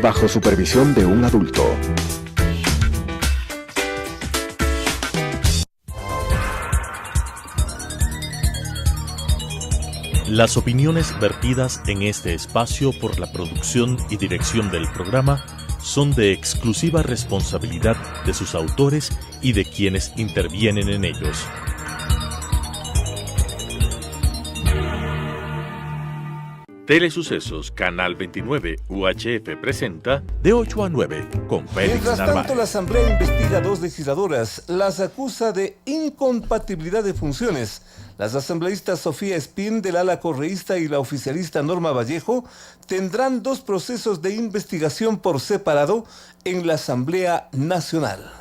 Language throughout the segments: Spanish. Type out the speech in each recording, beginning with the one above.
bajo supervisión de un adulto. Las opiniones vertidas en este espacio por la producción y dirección del programa son de exclusiva responsabilidad de sus autores y de quienes intervienen en ellos. Telesucesos, Canal 29, UHF presenta De 8 a 9 con Félix Mientras Narváez. tanto, la Asamblea investiga a 2 legisladoras. Las acusa de incompatibilidad de funciones. Las asambleístas Sofía Espín, del ala correísta, y la oficialista Norma Vallejo tendrán 2 procesos de investigación por separado en la Asamblea Nacional.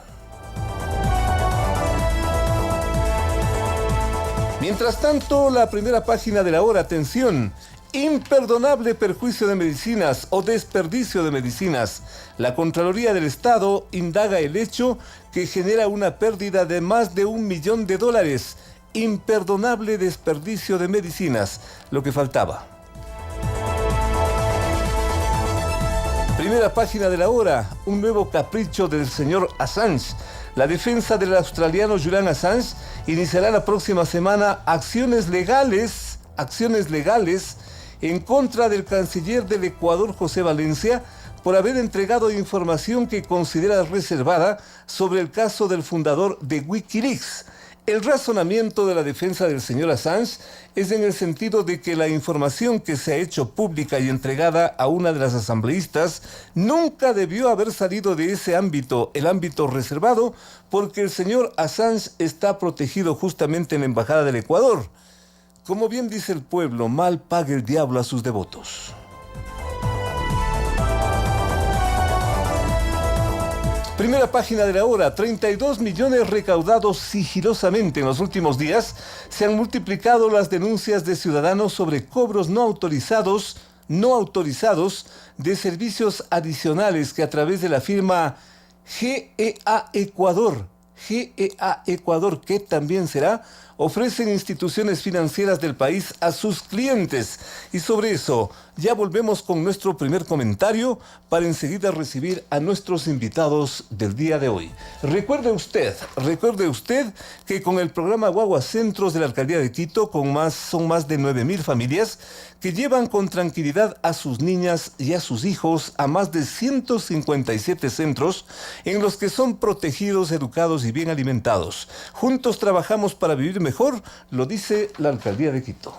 Mientras tanto, la primera página de La Hora, atención. Imperdonable perjuicio de medicinas o desperdicio de medicinas. La Contraloría del Estado indaga el hecho que genera una pérdida de más de $1 millón. Imperdonable desperdicio de medicinas, lo que faltaba. Primera página de La Hora, un nuevo capricho del señor Assange. La defensa del australiano Julian Assange iniciará la próxima semana acciones legales en contra del canciller del Ecuador, José Valencia, por haber entregado información que considera reservada sobre el caso del fundador de Wikileaks. El razonamiento de la defensa del señor Assange es en el sentido de que la información que se ha hecho pública y entregada a una de las asambleístas nunca debió haber salido de ese ámbito, el ámbito reservado, porque el señor Assange está protegido justamente en la Embajada del Ecuador. Como bien dice el pueblo, mal pague el diablo a sus devotos. Primera página de La Hora, 32 millones recaudados sigilosamente. En los últimos días se han multiplicado las denuncias de ciudadanos sobre cobros no autorizados de servicios adicionales que a través de la firma GEA Ecuador, que también será, ofrecen instituciones financieras del país a sus clientes. Y sobre eso ya volvemos con nuestro primer comentario para enseguida recibir a nuestros invitados del día de hoy. Recuerde usted que con el programa Guagua Centros de la Alcaldía de Quito, son más de 9.000 familias que llevan con tranquilidad a sus niñas y a sus hijos a más de 157 centros en los que son protegidos, educados y bien alimentados. Juntos trabajamos para vivir mejor, lo dice la Alcaldía de Quito.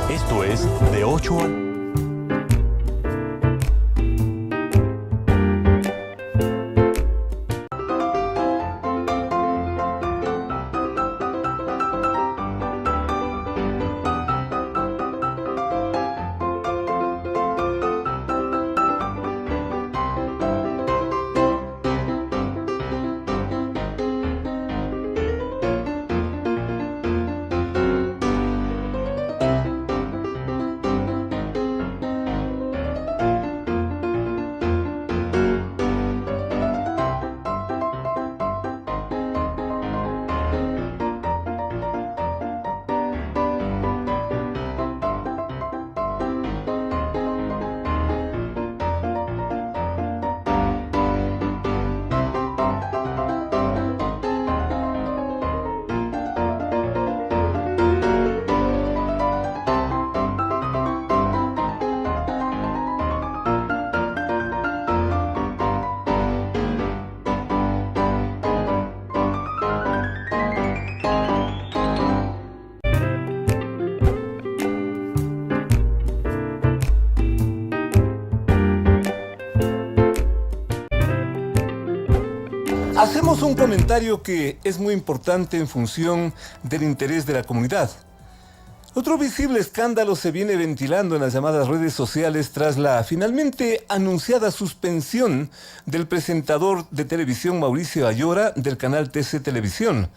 Esto es De 8 a 9. Hacemos un comentario que es muy importante en función del interés de la comunidad. Otro visible escándalo se viene ventilando en las llamadas redes sociales tras la finalmente anunciada suspensión del presentador de televisión Mauricio Ayora del canal TC Televisión.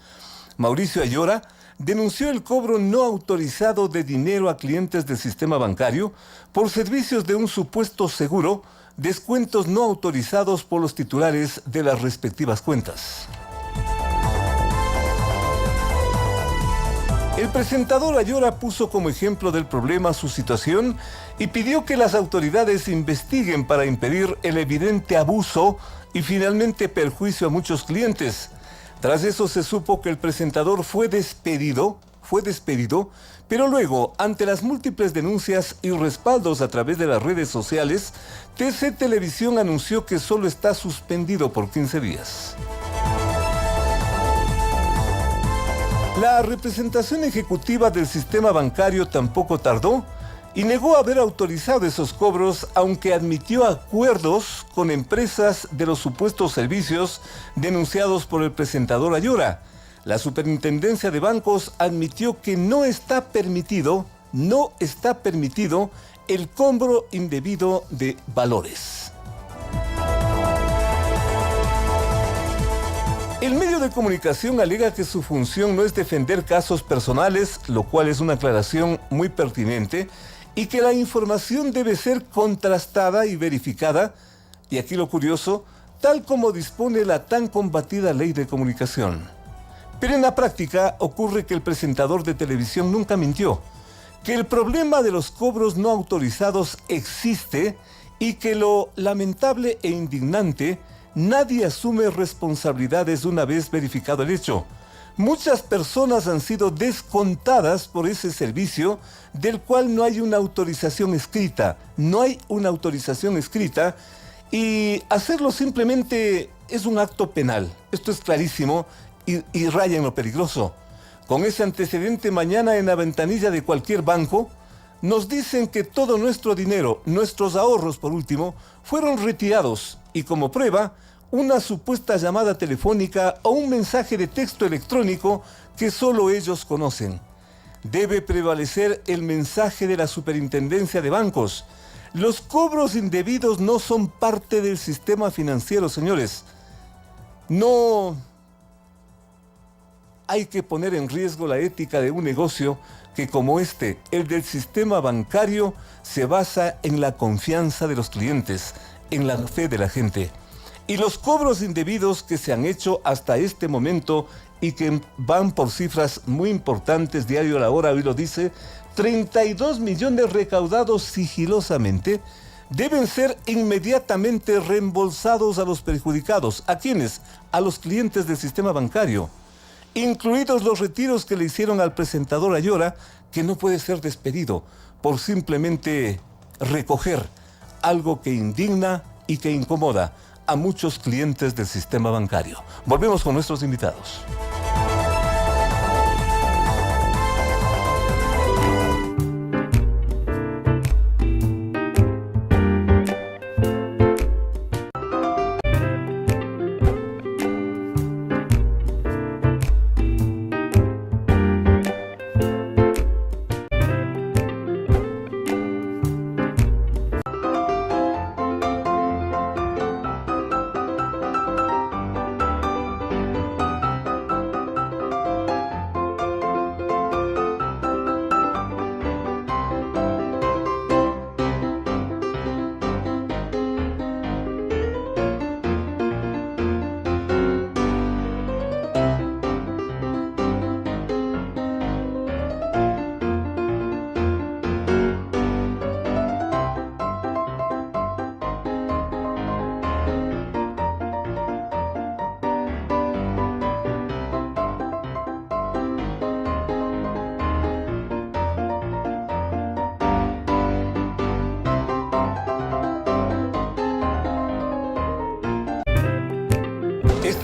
Mauricio Ayora denunció el cobro no autorizado de dinero a clientes del sistema bancario por servicios de un supuesto seguro, descuentos no autorizados por los titulares de las respectivas cuentas. El presentador Ayora puso como ejemplo del problema su situación y pidió que las autoridades investiguen para impedir el evidente abuso y finalmente perjuicio a muchos clientes. Tras eso se supo que el presentador fue despedido, pero luego, ante las múltiples denuncias y respaldos a través de las redes sociales, TC Televisión anunció que solo está suspendido por 15 días. La representación ejecutiva del sistema bancario tampoco tardó y negó haber autorizado esos cobros, aunque admitió acuerdos con empresas de los supuestos servicios denunciados por el presentador Ayora. La Superintendencia de Bancos admitió que no está permitido el cobro indebido de valores. El medio de comunicación alega que su función no es defender casos personales, lo cual es una aclaración muy pertinente, y que la información debe ser contrastada y verificada, y aquí lo curioso, tal como dispone la tan combatida ley de comunicación. Pero en la práctica ocurre que el presentador de televisión nunca mintió, que el problema de los cobros no autorizados existe y que lo lamentable e indignante, nadie asume responsabilidades una vez verificado el hecho. Muchas personas han sido descontadas por ese servicio del cual no hay una autorización escrita. Y hacerlo simplemente es un acto penal. Esto es clarísimo y raya en lo peligroso. Con ese antecedente, mañana en la ventanilla de cualquier banco nos dicen que todo nuestro dinero, nuestros ahorros por último, fueron retirados y como prueba, una supuesta llamada telefónica o un mensaje de texto electrónico que solo ellos conocen. Debe prevalecer el mensaje de la Superintendencia de Bancos. Los cobros indebidos no son parte del sistema financiero, señores. No hay que poner en riesgo la ética de un negocio que, como el del sistema bancario, se basa en la confianza de los clientes, en la fe de la gente. Y los cobros indebidos que se han hecho hasta este momento y que van por cifras muy importantes, Diario de la Hora hoy lo dice, 32 millones recaudados sigilosamente, deben ser inmediatamente reembolsados a los perjudicados. ¿A quiénes? A los clientes del sistema bancario, incluidos los retiros que le hicieron al presentador Ayora, que no puede ser despedido por simplemente recoger algo que indigna y que incomoda a muchos clientes del sistema bancario. Volvemos con nuestros invitados.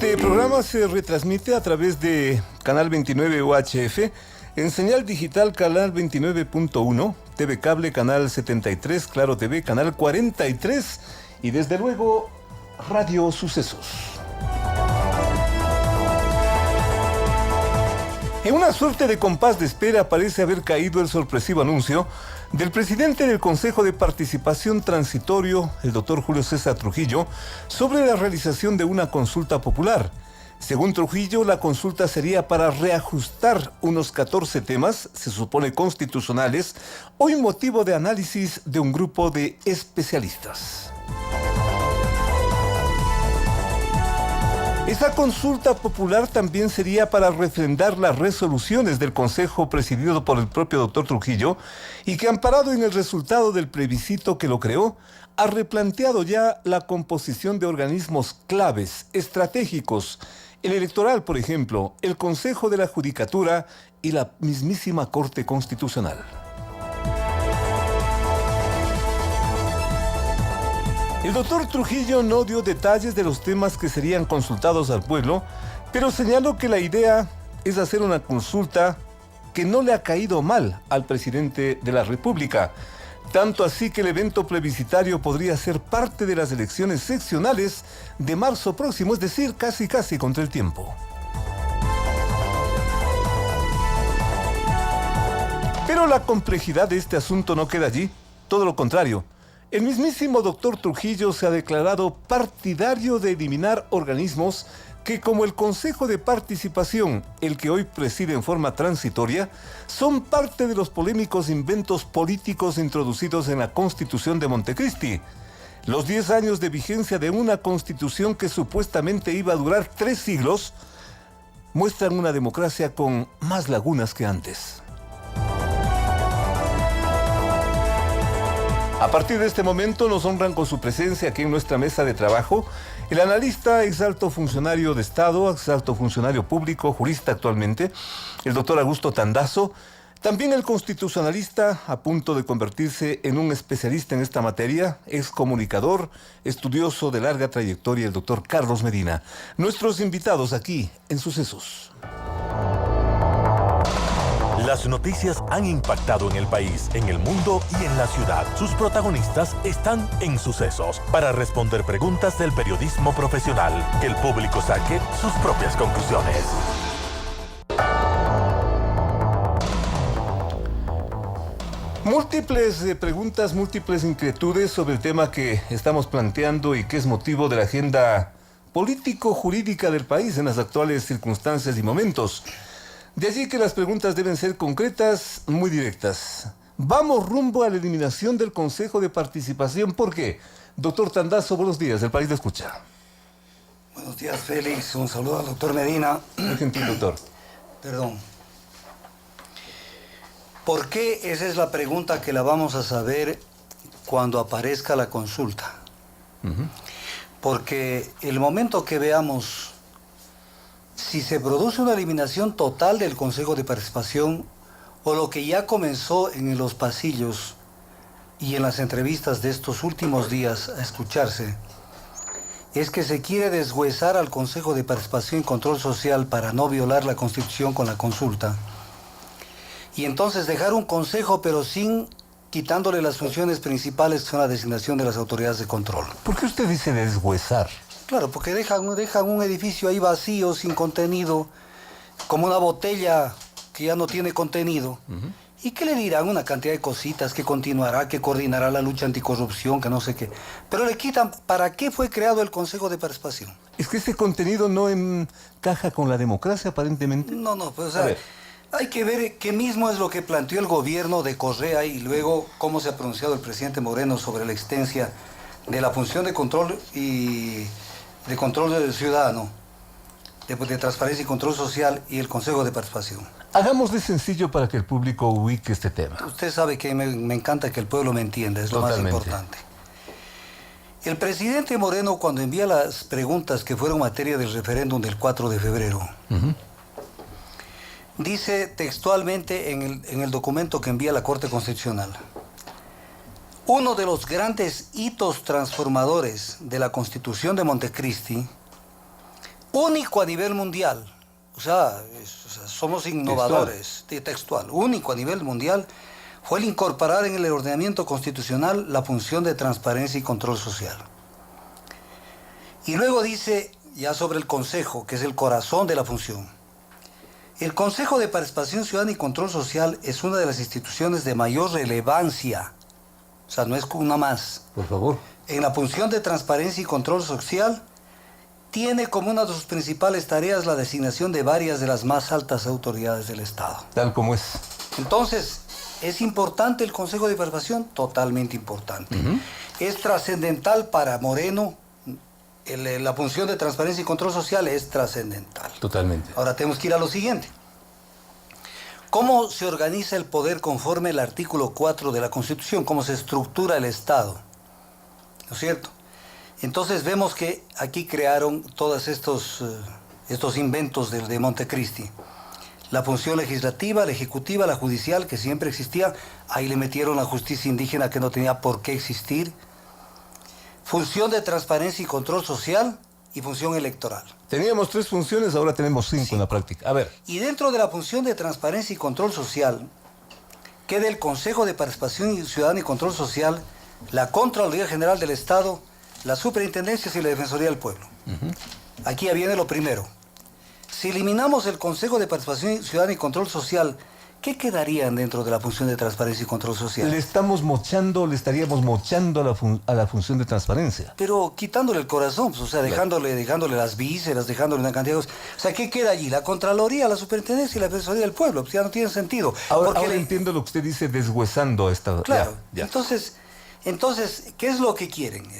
Este programa se retransmite a través de Canal 29 UHF, en señal digital Canal 29.1, TV Cable Canal 73, Claro TV Canal 43 y desde luego Radio Sucesos. En una suerte de compás de espera parece haber caído el sorpresivo anuncio del presidente del Consejo de Participación Transitorio, el doctor Julio César Trujillo, sobre la realización de una consulta popular. Según Trujillo, la consulta sería para reajustar unos 14 temas, se supone constitucionales, hoy motivo de análisis de un grupo de especialistas. Esa consulta popular también sería para refrendar las resoluciones del Consejo presidido por el propio doctor Trujillo y que, amparado en el resultado del plebiscito que lo creó, ha replanteado ya la composición de organismos claves, estratégicos, el electoral, por ejemplo, el Consejo de la Judicatura y la mismísima Corte Constitucional. El doctor Trujillo no dio detalles de los temas que serían consultados al pueblo, pero señaló que la idea es hacer una consulta que no le ha caído mal al presidente de la República. Tanto así que el evento plebiscitario podría ser parte de las elecciones seccionales de marzo próximo, es decir, casi contra el tiempo. Pero la complejidad de este asunto no queda allí, todo lo contrario. El mismísimo doctor Trujillo se ha declarado partidario de eliminar organismos que, como el Consejo de Participación, el que hoy preside en forma transitoria, son parte de los polémicos inventos políticos introducidos en la Constitución de Montecristi. Los 10 años de vigencia de una Constitución que supuestamente iba a durar 3 siglos muestran una democracia con más lagunas que antes. A partir de este momento nos honran con su presencia aquí en nuestra mesa de trabajo el analista, exalto funcionario de Estado, exalto funcionario público, jurista actualmente, el doctor Augusto Tandazo, también el constitucionalista a punto de convertirse en un especialista en esta materia, ex comunicador, estudioso de larga trayectoria, el doctor Carlos Medina. Nuestros invitados aquí en Sucesos. Las noticias han impactado en el país, en el mundo y en la ciudad. Sus protagonistas están en Sucesos para responder preguntas del periodismo profesional. Que el público saque sus propias conclusiones. Múltiples preguntas, múltiples inquietudes sobre el tema que estamos planteando y que es motivo de la agenda político-jurídica del país en las actuales circunstancias y momentos. De allí que las preguntas deben ser concretas, muy directas. Vamos rumbo a la eliminación del Consejo de Participación. ¿Por qué? Doctor Tandazo, buenos días. El país lo escucha. Buenos días, Félix. Un saludo al doctor Medina. Muy gentil, doctor. Perdón. ¿Por qué? Esa es la pregunta que la vamos a saber cuando aparezca la consulta. Porque el momento que veamos si se produce una eliminación total del Consejo de Participación o lo que ya comenzó en los pasillos y en las entrevistas de estos últimos días a escucharse, es que se quiere deshuesar al Consejo de Participación y Control Social para no violar la Constitución con la consulta. Y entonces dejar un consejo pero sin quitándole las funciones principales que son la designación de las autoridades de control. ¿Por qué usted dice deshuesar? Claro, porque dejan un edificio ahí vacío, sin contenido, como una botella que ya no tiene contenido. ¿Y qué le dirán? Una cantidad de cositas que continuará, que coordinará la lucha anticorrupción, que no sé qué. Pero le quitan, ¿para qué fue creado el Consejo de Participación? Es que ese contenido no encaja con la democracia, aparentemente. No, pues o sea, hay que ver qué mismo es lo que planteó el gobierno de Correa y luego cómo se ha pronunciado el presidente Moreno sobre la existencia de la función de control y de control del ciudadano, de transparencia y control social y el Consejo de Participación. Hagámosle sencillo para que el público ubique este tema. Usted sabe que me encanta que el pueblo me entienda, es lo más importante. El presidente Moreno, cuando envía las preguntas que fueron materia del referéndum del 4 de febrero, dice textualmente en el documento que envía la Corte Constitucional: uno de los grandes hitos transformadores de la Constitución de Montecristi, único a nivel mundial, o sea, somos innovadores, textual, único a nivel mundial, fue el incorporar en el ordenamiento constitucional la función de transparencia y control social. Y luego dice, ya sobre el Consejo, que es el corazón de la función: el Consejo de Participación Ciudadana y Control Social es una de las instituciones de mayor relevancia, o sea, no es una más. Por favor. En la función de transparencia y control social, tiene como una de sus principales tareas la designación de varias de las más altas autoridades del Estado. Tal como es. Entonces, ¿es importante el Consejo de Participación? Totalmente importante. Es trascendental para Moreno, la función de transparencia y control social es trascendental. Totalmente. Ahora tenemos que ir a lo siguiente. ¿Cómo se organiza el poder conforme al artículo 4 de la Constitución? ¿Cómo se estructura el Estado? ¿No es cierto? Entonces vemos que aquí crearon todos estos inventos de Montecristi. La función legislativa, la ejecutiva, la judicial, que siempre existía. Ahí le metieron la justicia indígena que no tenía por qué existir. Función de transparencia y control social y función electoral. Teníamos 3 funciones, ahora tenemos 5 en la práctica. A ver. Y dentro de la función de transparencia y control social, queda el Consejo de Participación Ciudadana y Control Social, la Contraloría General del Estado, las Superintendencias y la Defensoría del Pueblo. Aquí ya viene lo primero. Si eliminamos el Consejo de Participación Ciudadana y Control Social, ¿qué quedarían dentro de la función de transparencia y control social? Le estaríamos mochando a la función de transparencia. Pero quitándole el corazón, pues, o sea, dejándole las vísceras, dejándole una cantidad de cosas. O sea, ¿qué queda allí? La Contraloría, la Superintendencia y la Defensoría del Pueblo. Pues ya no tiene sentido. Ahora entiendo lo que usted dice, deshuesando esta... Claro. Ya. Entonces, ¿qué es lo que quieren?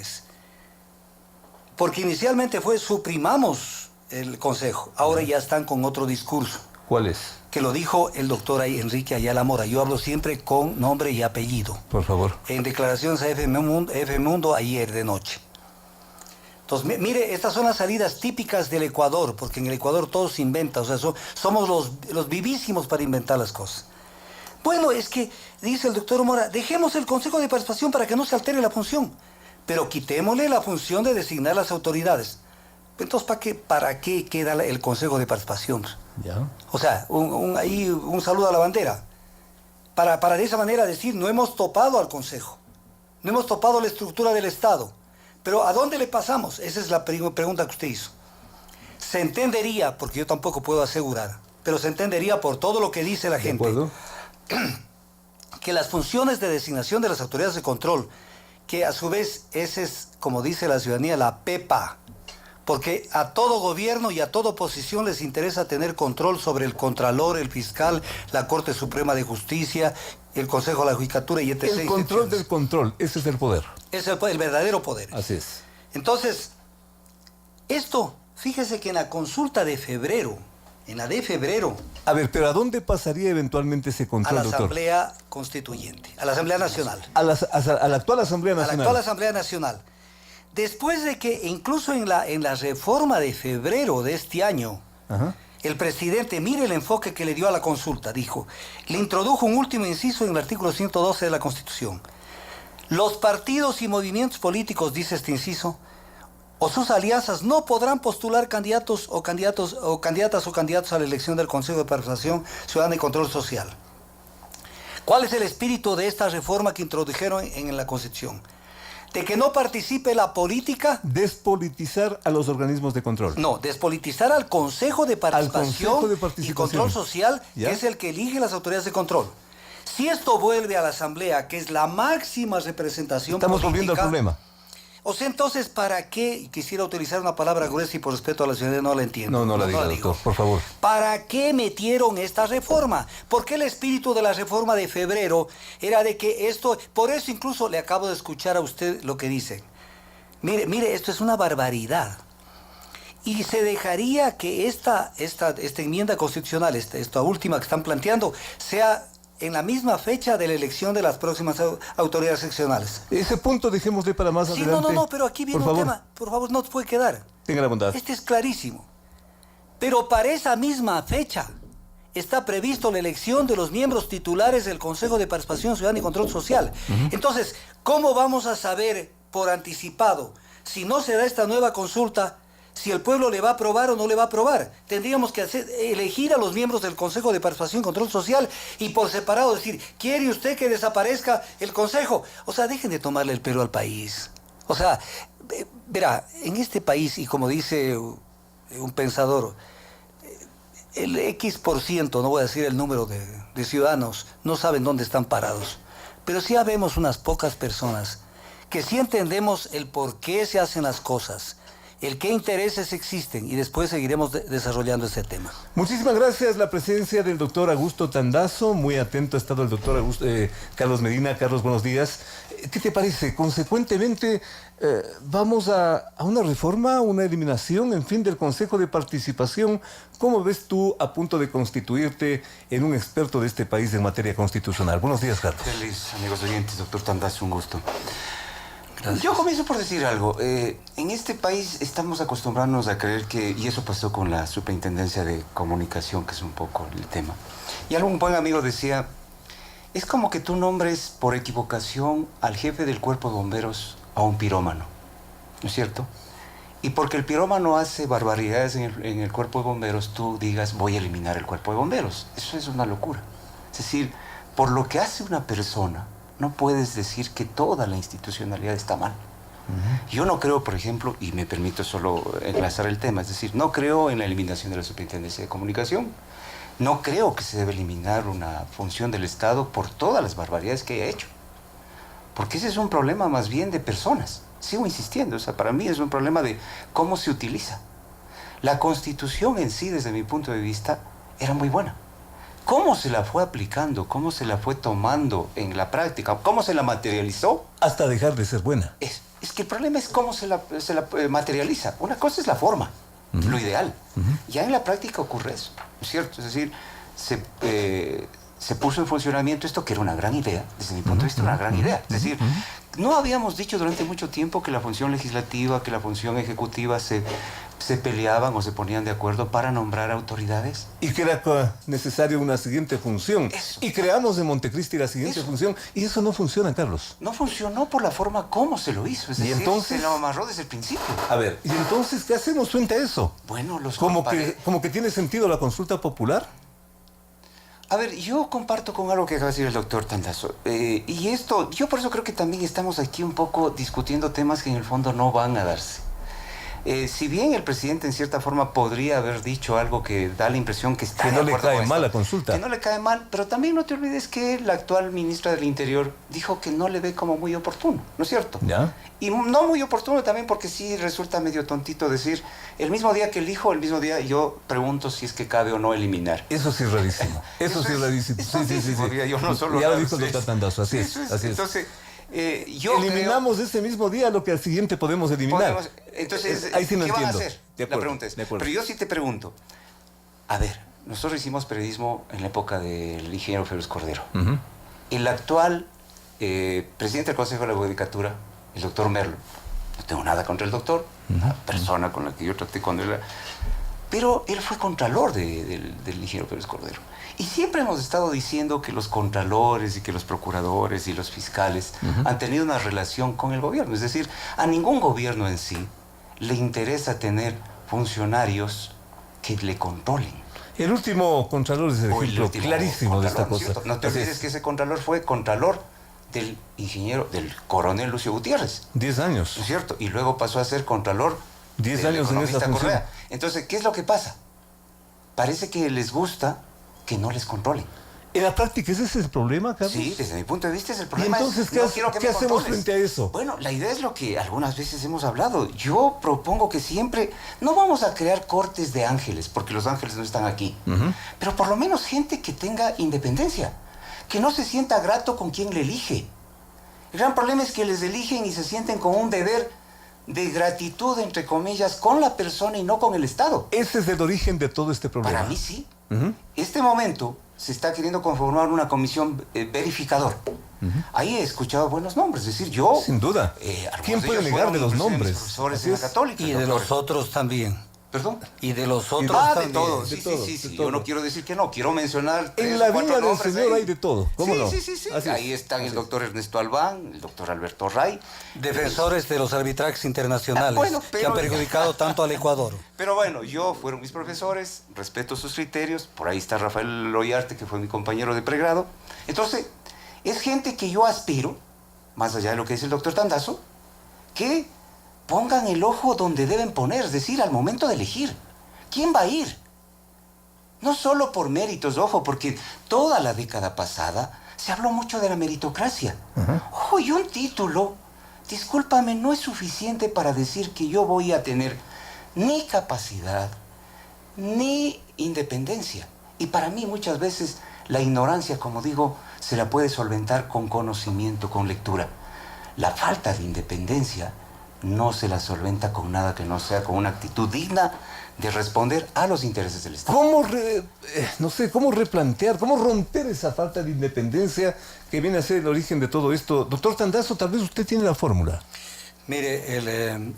Porque inicialmente suprimamos el Consejo. Ahora ya están con otro discurso. ¿Cuál es? Que lo dijo el doctor Enrique Ayala Mora. Yo hablo siempre con nombre y apellido. Por favor. En declaraciones a FM Mundo ayer de noche. Entonces, mire, estas son las salidas típicas del Ecuador, porque en el Ecuador todo se inventa, o sea, somos los vivísimos para inventar las cosas. Bueno, es que, dice el doctor Mora, dejemos el Consejo de Participación para que no se altere la función, pero quitémosle la función de designar las autoridades. Entonces, ¿para qué queda el Consejo de Participación? Ya. O sea, un saludo a la bandera. Para de esa manera decir, no hemos topado al Consejo. No hemos topado la estructura del Estado. Pero ¿a dónde le pasamos? Esa es la pregunta que usted hizo. Se entendería, porque yo tampoco puedo asegurar, pero se entendería por todo lo que dice la gente, que las funciones de designación de las autoridades de control, que a su vez esa es, como dice la ciudadanía, la PEPA, porque a todo gobierno y a toda oposición les interesa tener control sobre el Contralor, el Fiscal, la Corte Suprema de Justicia, el Consejo de la Judicatura y etc. El control del control, ese es el poder. Es el verdadero poder. Así es. Entonces, esto, fíjese que en la consulta de febrero, A ver, pero ¿a dónde pasaría eventualmente ese control, a la doctor? Asamblea Constituyente, a la Asamblea Nacional. A la actual Asamblea Nacional. A la actual Asamblea Nacional. Después de que, incluso en la reforma de febrero de este año, el presidente, mire el enfoque que le dio a la consulta, dijo, le introdujo un último inciso en el artículo 112 de la Constitución. Los partidos y movimientos políticos, dice este inciso, o sus alianzas no podrán postular candidatas o candidatos a la elección del Consejo de Participación Ciudadana y Control Social. ¿Cuál es el espíritu de esta reforma que introdujeron en la Constitución? De que no participe la política. Despolitizar a los organismos de control. No, despolitizar al Consejo de Participación, y Control Social, ¿ya? que es el que elige las autoridades de control. Si esto vuelve a la Asamblea, que es la máxima representación Estamos política, volviendo al problema. O sea, entonces, ¿para qué? Quisiera utilizar una palabra gruesa y por respeto a la ciudadanía no la entiendo. No la diga, doctor, por favor. ¿Para qué metieron esta reforma? Porque el espíritu de la reforma de febrero era de que esto... Por eso incluso le acabo de escuchar a usted lo que dice. Mire, esto es una barbaridad. Y se dejaría que esta enmienda constitucional, esta última que están planteando, sea en la misma fecha de la elección de las próximas autoridades seccionales. Ese punto dejémosle para más adelante. No, pero aquí viene un tema. Por favor, no puede quedar. Tenga la bondad. Este es clarísimo. Pero para esa misma fecha está previsto la elección de los miembros titulares del Consejo de Participación Ciudadana y Control Social. Entonces, ¿cómo vamos a saber por anticipado si no se da esta nueva consulta si el pueblo le va a aprobar o no le va a aprobar? Tendríamos que elegir a los miembros del Consejo de Participación y Control Social y por separado decir, ¿quiere usted que desaparezca el Consejo? O sea, dejen de tomarle el pelo al país. O sea, verá, en este país, y como dice un pensador, el X%, no voy a decir el número de ciudadanos, no saben dónde están parados. Pero sí habemos unas pocas personas que sí entendemos el por qué se hacen las cosas el qué intereses existen y después seguiremos desarrollando ese tema. Muchísimas gracias. La presencia del doctor Augusto Tandazo. Muy atento ha estado el doctor Carlos Medina. Carlos, buenos días. ¿Qué te parece? Consecuentemente, vamos a una reforma, una eliminación, en fin, del Consejo de Participación. ¿Cómo ves tú a punto de constituirte en un experto de este país en materia constitucional? Buenos días, Carlos. Feliz, amigos oyentes, doctor Tandazo, un gusto. Gracias. Yo comienzo por decir algo. En este país estamos acostumbrándonos a creer que, y eso pasó con la Superintendencia de Comunicación, que es un poco el tema. Y algún buen amigo decía, es como que tú nombres por equivocación al jefe del cuerpo de bomberos a un pirómano, ¿no es cierto? Y porque el pirómano hace barbaridades en el cuerpo de bomberos, tú digas, voy a eliminar el cuerpo de bomberos. Eso es una locura. Es decir, por lo que hace una persona, no puedes decir que toda la institucionalidad está mal. Yo no creo, por ejemplo, y me permito solo enlazar el tema, es decir, no creo en la eliminación de la Superintendencia de Comunicación. No creo que se debe eliminar una función del Estado por todas las barbaridades que haya hecho. Porque ese es un problema más bien de personas. Sigo insistiendo, o sea, para mí es un problema de cómo se utiliza. La Constitución en sí, desde mi punto de vista, era muy buena. ¿Cómo se la fue aplicando? ¿Cómo se la fue tomando en la práctica? ¿Cómo se la materializó? Hasta dejar de ser buena. Es que el problema es cómo se la materializa. Una cosa es la forma, lo ideal. Ya en la práctica ocurre eso, ¿no es cierto? Es decir, se puso en funcionamiento esto que era una gran idea, desde mi punto de vista una gran idea. Es decir, no habíamos dicho durante mucho tiempo que la función legislativa, que la función ejecutiva se peleaban o se ponían de acuerdo para nombrar autoridades. Y que era necesaria una siguiente función. Eso. Y creamos en Montecristi la siguiente función. Y eso no funciona, Carlos. No funcionó por la forma como se lo hizo. Es decir, entonces, se lo amarró desde el principio. A ver, ¿y entonces qué hacemos frente a eso? Bueno, ¿Como que tiene sentido la consulta popular? A ver, yo comparto con algo que acaba de decir el doctor Tandazo. Y esto, yo por eso creo que también estamos aquí un poco discutiendo temas que en el fondo no van a darse. Si bien el presidente en cierta forma podría haber dicho algo que da la impresión que está que de no le acuerdo cae con mal esto, la consulta. que no le cae mal, pero también no te olvides que la actual ministra del Interior dijo que no le ve como muy oportuno, ¿no es cierto? ¿Ya? Y no muy oportuno también porque sí resulta medio tontito decir, el mismo día que elijo, el mismo día yo pregunto si es que cabe o no eliminar. Eso sí es rarísimo. Eso sí es rarísimo. Sí. Yo no solo ya lo dijo el doctor Tandazo, así es. Entonces, eliminamos ese mismo día lo que al siguiente podemos eliminar. Entonces, ahí sí no ¿qué van a entiendo. hacer? De acuerdo, la pregunta es, de acuerdo. pero yo sí te pregunto, a ver, nosotros hicimos periodismo en la época del ingeniero Félix Cordero. El actual presidente del Consejo de la Judicatura, el doctor Merlo, no tengo nada contra el doctor, una persona con la que yo traté cuando era, pero él fue contralor del ingeniero Félix Cordero. Y siempre hemos estado diciendo que los contralores y que los procuradores y los fiscales han tenido una relación con el gobierno. Es decir, a ningún gobierno en sí le interesa tener funcionarios que le controlen. El último contralor es el ejemplo clarísimo de esta cosa. No te olvides que ese contralor fue contralor del coronel Lucio Gutiérrez. 10 años. ¿No es cierto? Y luego pasó a ser contralor 10 del años en esa economista función. Correa. Entonces, ¿qué es lo que pasa? Parece que les gusta que no les controlen. En la práctica, ¿ese es el problema, Carlos? Sí, desde mi punto de vista es el ¿Y problema. entonces no quiero que qué me hacemos controles. frente a eso? Bueno, la idea es lo que algunas veces hemos hablado. Yo propongo que siempre, no vamos a crear cortes de ángeles, porque los ángeles no están aquí, pero por lo menos gente que tenga independencia, que no se sienta grato con quien le elige. El gran problema es que les eligen y se sienten con un deber de gratitud, entre comillas, con la persona y no con el Estado. Ese es el origen de todo este problema. Para mí sí. Este momento se está queriendo conformar una comisión verificadora. Ahí he escuchado buenos nombres, es decir, yo... Sin duda. ¿Quién puede negar de los nombres? Profesores Así en la es. Católica. Y de los otros también. ¿Perdón? Y de los otros Ah, de también. todo. de Sí, todo, sí. de Yo no todo. quiero decir que no. Quiero mencionar En la viña del nombres Señor ahí. hay de todo. ¿Cómo Sí, no? sí. Así Ahí es. están el doctor Ernesto Albán, el doctor Alberto Ray. Defensores de los arbitrajes internacionales Bueno, que pero- han perjudicado tanto al Ecuador. Pero bueno, fueron mis profesores, respeto sus criterios. Por ahí está Rafael Loyarte, que fue mi compañero de pregrado. Entonces, es gente que yo aspiro, más allá de lo que dice el doctor Tandazo, que pongan el ojo donde deben poner, es decir, al momento de elegir. ¿Quién va a ir? No solo por méritos, ojo, porque toda la década pasada se habló mucho de la meritocracia. Ojo, y un título discúlpame, no es suficiente para decir que yo voy a tener ni capacidad ni independencia. Y para mí muchas veces la ignorancia, como digo, se la puede solventar con conocimiento, con lectura. La falta de independencia no se la solventa con nada que no sea con una actitud digna de responder a los intereses del Estado. ¿Cómo replantear, cómo romper esa falta de independencia que viene a ser el origen de todo esto? Doctor Tandazo, tal vez usted tiene la fórmula. Mire,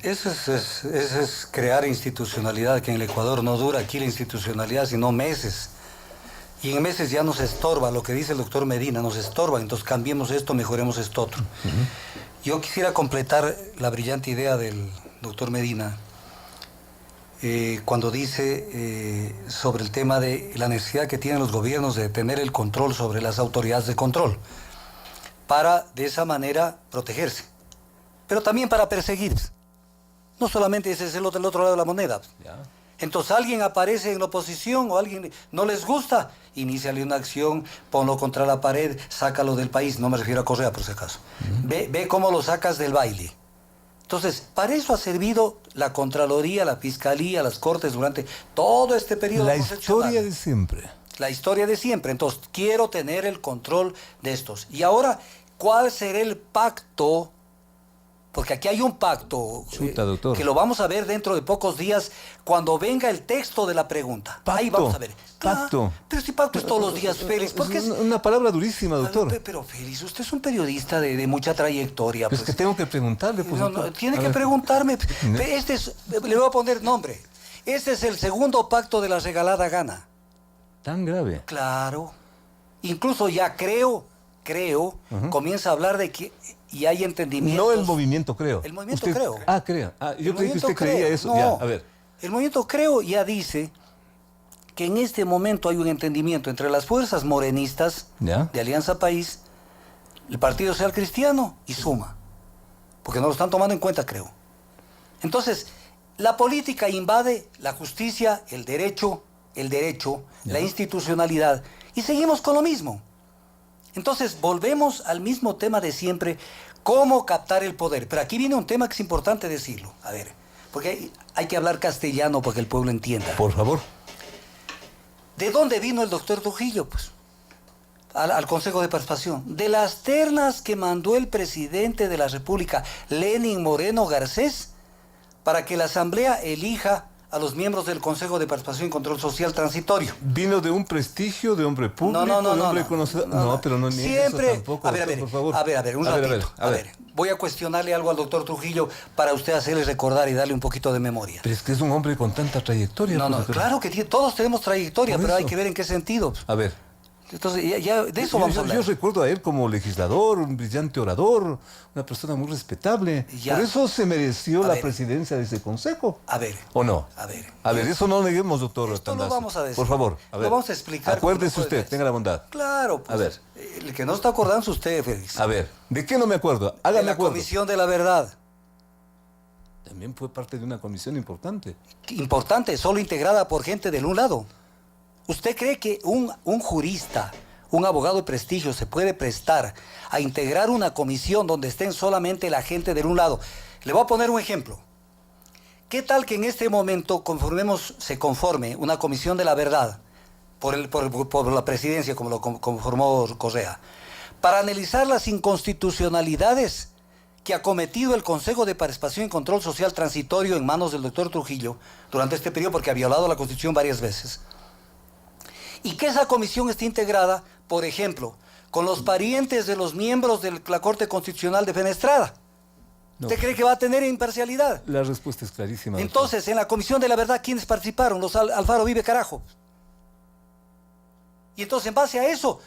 eso es crear institucionalidad, que en el Ecuador no dura aquí la institucionalidad, sino meses. Y en meses ya nos estorba, lo que dice el doctor Medina, nos estorba, entonces cambiemos esto, mejoremos esto otro. Yo quisiera completar la brillante idea del doctor Medina cuando dice sobre el tema de la necesidad que tienen los gobiernos de tener el control sobre las autoridades de control, para de esa manera protegerse, pero también para perseguir. No solamente ese es el otro lado de la moneda. Ya. Entonces alguien aparece en la oposición o alguien no les gusta, iníciale una acción, ponlo contra la pared, sácalo del país. No me refiero a Correa, por si acaso. Ve cómo lo sacas del baile. Entonces, para eso ha servido la Contraloría, la Fiscalía, las Cortes durante todo este periodo. La historia de siempre. La historia de siempre. Entonces, quiero tener el control de estos. Y ahora, ¿cuál será el pacto? Porque aquí hay un pacto que lo vamos a ver dentro de pocos días cuando venga el texto de la pregunta. Pacto, ahí vamos a ver. Pacto. Pero si pacto es todos los días, Félix. Porque es una palabra durísima, doctor. Pero Félix, usted es un periodista de mucha trayectoria. Pues que tengo que preguntarle. Pues, no, tiene que preguntarme. Le voy a poner nombre. Este es el segundo pacto de la regalada gana. ¿Tan grave? Claro. Incluso ya creo, comienza a hablar de que y hay entendimientos. No el movimiento Creo. El movimiento Creo. Creo. Yo creí que usted creía eso. No, ya, a ver. El movimiento Creo ya dice que en este momento hay un entendimiento entre las fuerzas morenistas de Alianza País, el Partido Social Cristiano y Suma. Porque no lo están tomando en cuenta, creo. Entonces, la política invade la justicia, el derecho, la institucionalidad. Y seguimos con lo mismo. Entonces, volvemos al mismo tema de siempre, cómo captar el poder. Pero aquí viene un tema que es importante decirlo. A ver, porque hay que hablar castellano para que el pueblo entienda. Por favor. ¿De dónde vino el doctor Trujillo? Pues, al Consejo de Participación. De las ternas que mandó el presidente de la República, Lenin Moreno Garcés, para que la Asamblea elija a los miembros del Consejo de Participación y Control Social Transitorio. ¿Vino de un prestigio, de hombre público, de hombre conocido? No, pero no niegue siempre, eso tampoco. A ver, por favor. un ratito. A ver, voy a cuestionarle algo al doctor Trujillo para usted hacerle recordar y darle un poquito de memoria. Pero es que es un hombre con tanta trayectoria. Claro que todos tenemos trayectoria, pero hay que ver en qué sentido. A ver. Entonces, ya de eso vamos a hablar. Yo recuerdo a él como legislador, un brillante orador, una persona muy respetable. Por eso se mereció la presidencia de ese consejo. A ver. ¿O no? A ver, eso no neguemos, doctor. Esto lo vamos a decir. Por favor, a ver. Lo vamos a explicar. Acuérdese usted, tenga la bondad. Claro, pues. A ver. El que no está acordando es usted, Félix. A ver, ¿de qué no me acuerdo? Hágame de la acuerdo. Comisión de la Verdad. También fue parte de una comisión importante. Importante, solo integrada por gente del un lado. ¿Usted cree que un jurista, un abogado de prestigio se puede prestar a integrar una comisión donde estén solamente la gente del un lado? Le voy a poner un ejemplo. ¿Qué tal que en este momento se conforme una comisión de la verdad por la presidencia, como lo conformó Correa, para analizar las inconstitucionalidades que ha cometido el Consejo de Participación y Control Social Transitorio en manos del doctor Trujillo durante este periodo, porque ha violado la Constitución varias veces? Y que esa comisión esté integrada, por ejemplo, con los parientes de los miembros de la Corte Constitucional de Fenestrada. No. ¿Usted cree que va a tener imparcialidad? La respuesta es clarísima. Entonces, doctor, en la Comisión de la Verdad, ¿quiénes participaron? Los Alfaro Vive Carajo. Y entonces, en base a eso,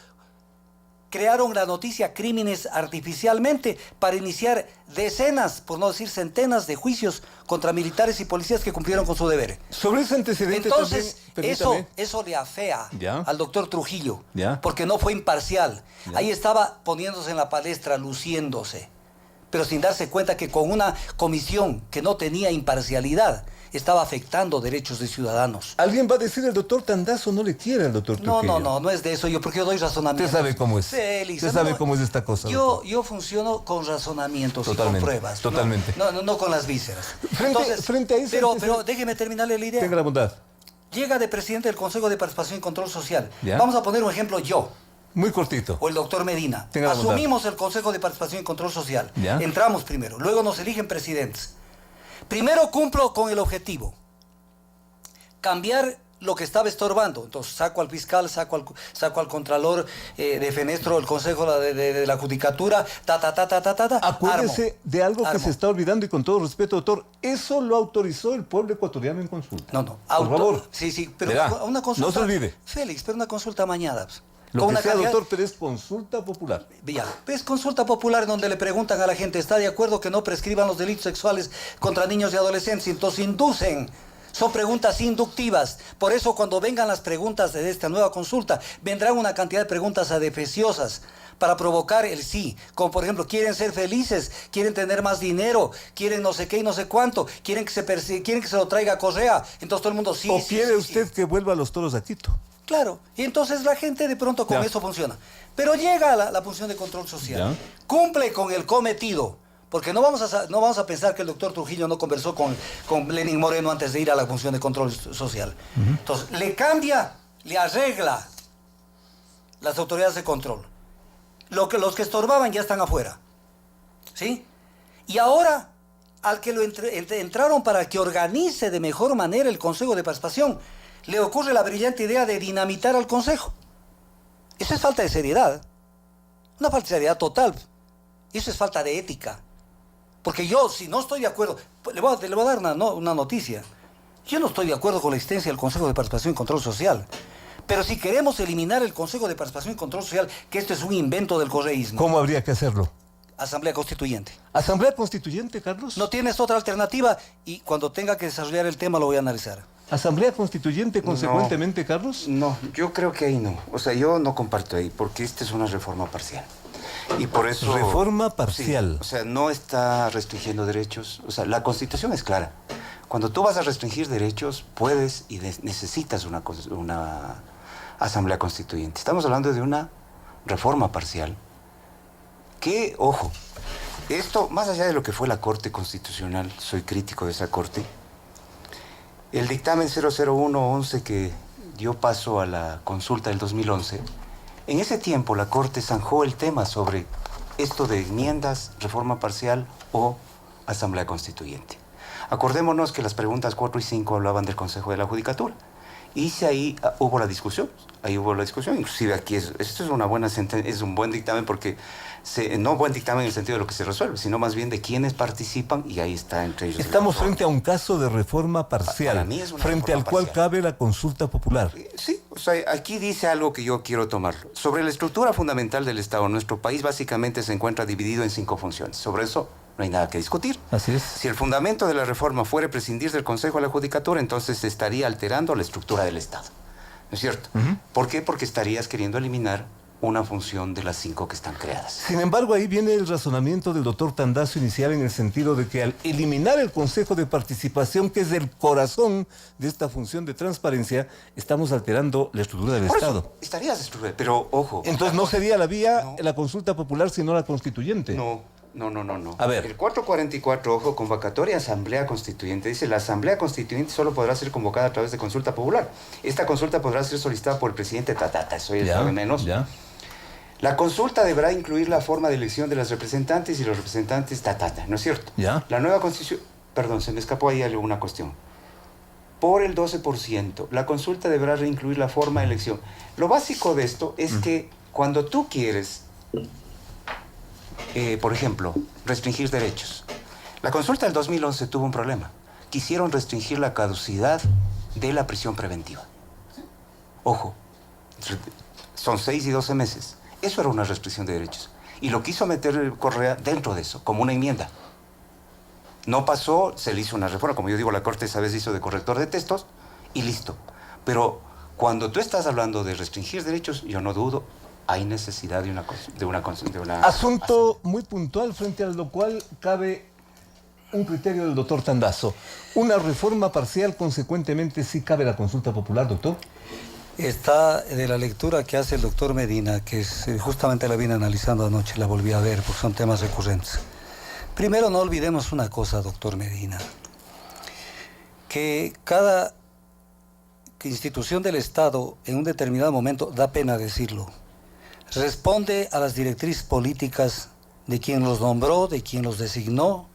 crearon la noticia Crímenes artificialmente para iniciar decenas, por no decir centenas, de juicios contra militares y policías que cumplieron con su deber. Sobre ese antecedente entonces, también, eso le afea al doctor Trujillo, porque no fue imparcial. Ya. Ahí estaba poniéndose en la palestra, luciéndose, pero sin darse cuenta que con una comisión que no tenía imparcialidad, estaba afectando derechos de ciudadanos. Alguien va a decir, el doctor Tandazo no le quiere al doctor Trujillo. No es de eso, porque yo doy razonamientos. Usted sabe cómo es. Félix, Usted sabe cómo es esta cosa. Yo funciono con razonamientos y con pruebas. Totalmente. No con las vísceras. Frente a eso... Pero déjeme terminarle la idea. Tenga la bondad. Llega de presidente del Consejo de Participación y Control Social. ¿Ya? Vamos a poner un ejemplo yo. Muy cortito. O el doctor Medina. Tenga la bondad. Asumimos el Consejo de Participación y Control Social. ¿Ya? Entramos primero. Luego nos eligen presidentes. Primero cumplo con el objetivo. Cambiar lo que estaba estorbando. Entonces saco al fiscal, saco al contralor de Fenestro, el Consejo de la Judicatura, Acuérdese de algo que Armo. se está olvidando y con todo respeto, doctor, eso lo autorizó el pueblo ecuatoriano en consulta. No. Por favor. Sí, pero Verá, una consulta... no se olvide. Félix, pero una consulta amañada. Lo Con que una sea, cantidad- doctor, pero es consulta popular. Ya, es consulta popular donde le preguntan a la gente, ¿está de acuerdo que no prescriban los delitos sexuales contra niños y adolescentes? Entonces inducen. Son preguntas inductivas. Por eso cuando vengan las preguntas de esta nueva consulta, vendrán una cantidad de preguntas adefesiosas para provocar el sí. Como por ejemplo, quieren ser felices, quieren tener más dinero, quieren no sé qué y no sé cuánto, quieren que se lo traiga Correa. Entonces todo el mundo sí. ¿O sí, quiere sí, usted sí. que vuelva a los toros a Quito? Claro, y entonces la gente de pronto con Ya. eso funciona. Pero llega la función de control social, Ya. cumple con el cometido, porque no vamos a pensar que el doctor Trujillo no conversó con Lenin Moreno antes de ir a la función de control social. Entonces, le cambia, le arregla las autoridades de control. Los que estorbaban ya están afuera. ¿Sí? Y ahora, al que lo entraron para que organice de mejor manera el Consejo de Participación, le ocurre la brillante idea de dinamitar al Consejo. Eso es falta de seriedad. Una falta de seriedad total. Eso es falta de ética. Porque yo, si no estoy de acuerdo, le voy a dar una noticia. Yo no estoy de acuerdo con la existencia del Consejo de Participación y Control Social. Pero si queremos eliminar el Consejo de Participación y Control Social, que esto es un invento del correísmo, ¿Cómo habría que hacerlo? Asamblea Constituyente. ¿Asamblea Constituyente, Carlos? No tienes otra alternativa y cuando tenga que desarrollar el tema lo voy a analizar. ¿Asamblea Constituyente consecuentemente, Carlos? No, yo creo que ahí no. O sea, yo no comparto ahí, porque esta es una reforma parcial. Y por eso... Reforma parcial. Sí, o sea, no está restringiendo derechos. O sea, la Constitución es clara. Cuando tú vas a restringir derechos, puedes y necesitas una Asamblea Constituyente. Estamos hablando de una reforma parcial. Que, ojo, esto, más allá de lo que fue la Corte Constitucional, soy crítico de esa Corte, el dictamen 00111 que dio paso a la consulta del 2011, en ese tiempo la Corte zanjó el tema sobre esto de enmiendas, reforma parcial o Asamblea Constituyente. Acordémonos que las preguntas 4 y 5 hablaban del Consejo de la Judicatura. Y si ahí hubo la discusión, inclusive aquí esto es una buena sentencia, es un buen dictamen porque, no buen dictamen en el sentido de lo que se resuelve, sino más bien de quienes participan y ahí está entre ellos. Estamos frente a un caso de reforma parcial, Para mí es una frente al reforma cual parcial. cabe la consulta popular. Sí, o sea, aquí dice algo que yo quiero tomarlo. Sobre la estructura fundamental del Estado, nuestro país básicamente se encuentra dividido en 5 funciones. Sobre eso no hay nada que discutir. Así es. Si el fundamento de la reforma fuera prescindir del Consejo de la Judicatura, entonces se estaría alterando la estructura del Estado. ¿No es cierto? ¿Por qué? Porque estarías queriendo eliminar una función de las 5 que están creadas. Sin embargo, ahí viene el razonamiento del doctor Tandazo inicial en el sentido de que al eliminar el Consejo de Participación, que es el corazón de esta función de transparencia, estamos alterando la estructura del Por Estado. eso, estarías destruido, pero ojo. Entonces no sería la vía No. la consulta popular, sino la constituyente. No. A ver. El 444, ojo, convocatoria Asamblea Constituyente. Dice, la Asamblea Constituyente solo podrá ser convocada a través de consulta popular. Esta consulta podrá ser solicitada por el presidente eso ya sabe menos. Ya. La consulta deberá incluir la forma de elección de los representantes y los representantes ¿no es cierto? Ya. La nueva constitución... Perdón, se me escapó ahí alguna cuestión. Por el 12%, la consulta deberá reincluir la forma de elección. Lo básico de esto es que cuando tú quieres... por ejemplo, restringir derechos. La consulta del 2011 tuvo un problema. Quisieron restringir la caducidad de la prisión preventiva. Ojo, son 6 y 12 meses. Eso era una restricción de derechos. Y lo quiso meter Correa dentro de eso, como una enmienda. No pasó, se le hizo una reforma. Como yo digo, la Corte esa vez hizo de corrector de textos y listo. Pero cuando tú estás hablando de restringir derechos, yo no dudo, hay necesidad de una Asunto muy puntual frente a lo cual cabe un criterio del doctor Tandazo. ¿Una reforma parcial consecuentemente sí cabe la consulta popular, doctor? Está de la lectura que hace el doctor Medina, que justamente la vine analizando anoche, la volví a ver, porque son temas recurrentes. Primero, no olvidemos una cosa, doctor Medina, que cada institución del Estado, en un determinado momento, da pena decirlo, responde a las directrices políticas de quien los nombró, de quien los designó,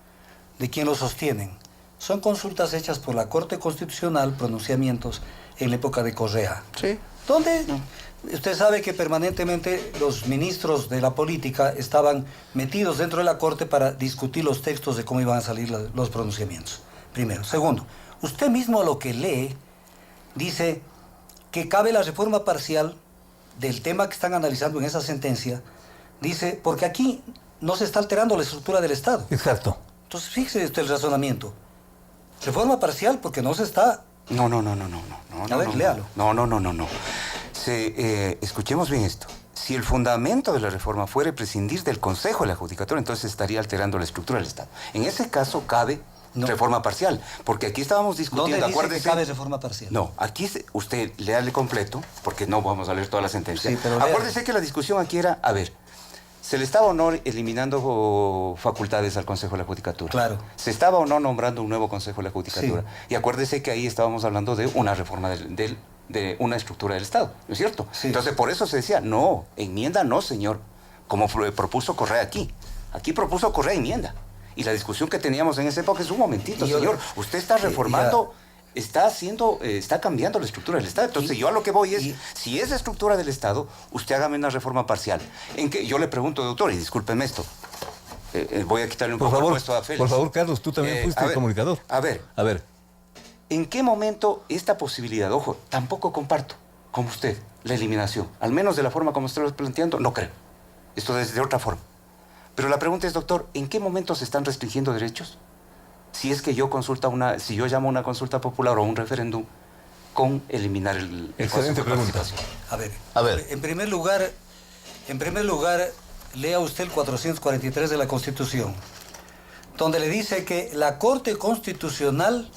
de quien los sostienen. Son consultas hechas por la Corte Constitucional, pronunciamientos en la época de Correa. Sí. Donde usted sabe que permanentemente los ministros de la política estaban metidos dentro de la Corte para discutir los textos de cómo iban a salir los pronunciamientos. Primero. Segundo, usted mismo lo que lee dice que cabe la reforma parcial del tema que están analizando en esa sentencia, dice, porque aquí no se está alterando la estructura del Estado. Exacto. Entonces, fíjese usted el razonamiento. Reforma parcial porque no se está... No. A ver, léalo. No. Escuchemos bien esto. Si el fundamento de la reforma fuera prescindir del Consejo de la Judicatura, entonces estaría alterando la estructura del Estado. En ese caso cabe reforma parcial, porque aquí estábamos discutiendo... ¿Dónde dice acuérdese, que cabe reforma parcial? No, aquí usted léale completo, porque no vamos a leer toda la sentencia. Sí, pero acuérdese que la discusión aquí era, a ver, ¿se le estaba o no eliminando facultades al Consejo de la Judicatura? Claro. ¿Se estaba o no nombrando un nuevo Consejo de la Judicatura? Sí. Y acuérdese que ahí estábamos hablando de una reforma de una estructura del Estado, ¿no es cierto? Sí. Entonces, por eso se decía, no, enmienda no, señor, como propuso Correa aquí. Aquí propuso Correa enmienda. Y la discusión que teníamos en esa época es un momentito, señor, usted está reformando... Está cambiando la estructura del Estado. Entonces, yo a lo que voy es, si es la estructura del Estado, usted hágame una reforma parcial. En que yo le pregunto, doctor, y discúlpeme esto, voy a quitarle un poco el puesto a Félix. Por favor, Carlos, tú también fuiste el comunicador. A ver, ¿en qué momento esta posibilidad, ojo, tampoco comparto, como usted, la eliminación, al menos de la forma como usted lo está planteando, no creo. Esto es de otra forma. Pero la pregunta es, doctor, ¿en qué momento se están restringiendo derechos? Si es que si yo llamo a una consulta popular o un referéndum con eliminar el Excelente pregunta. A ver, en primer lugar, lea usted el 443 de la Constitución, donde le dice que la Corte Constitucional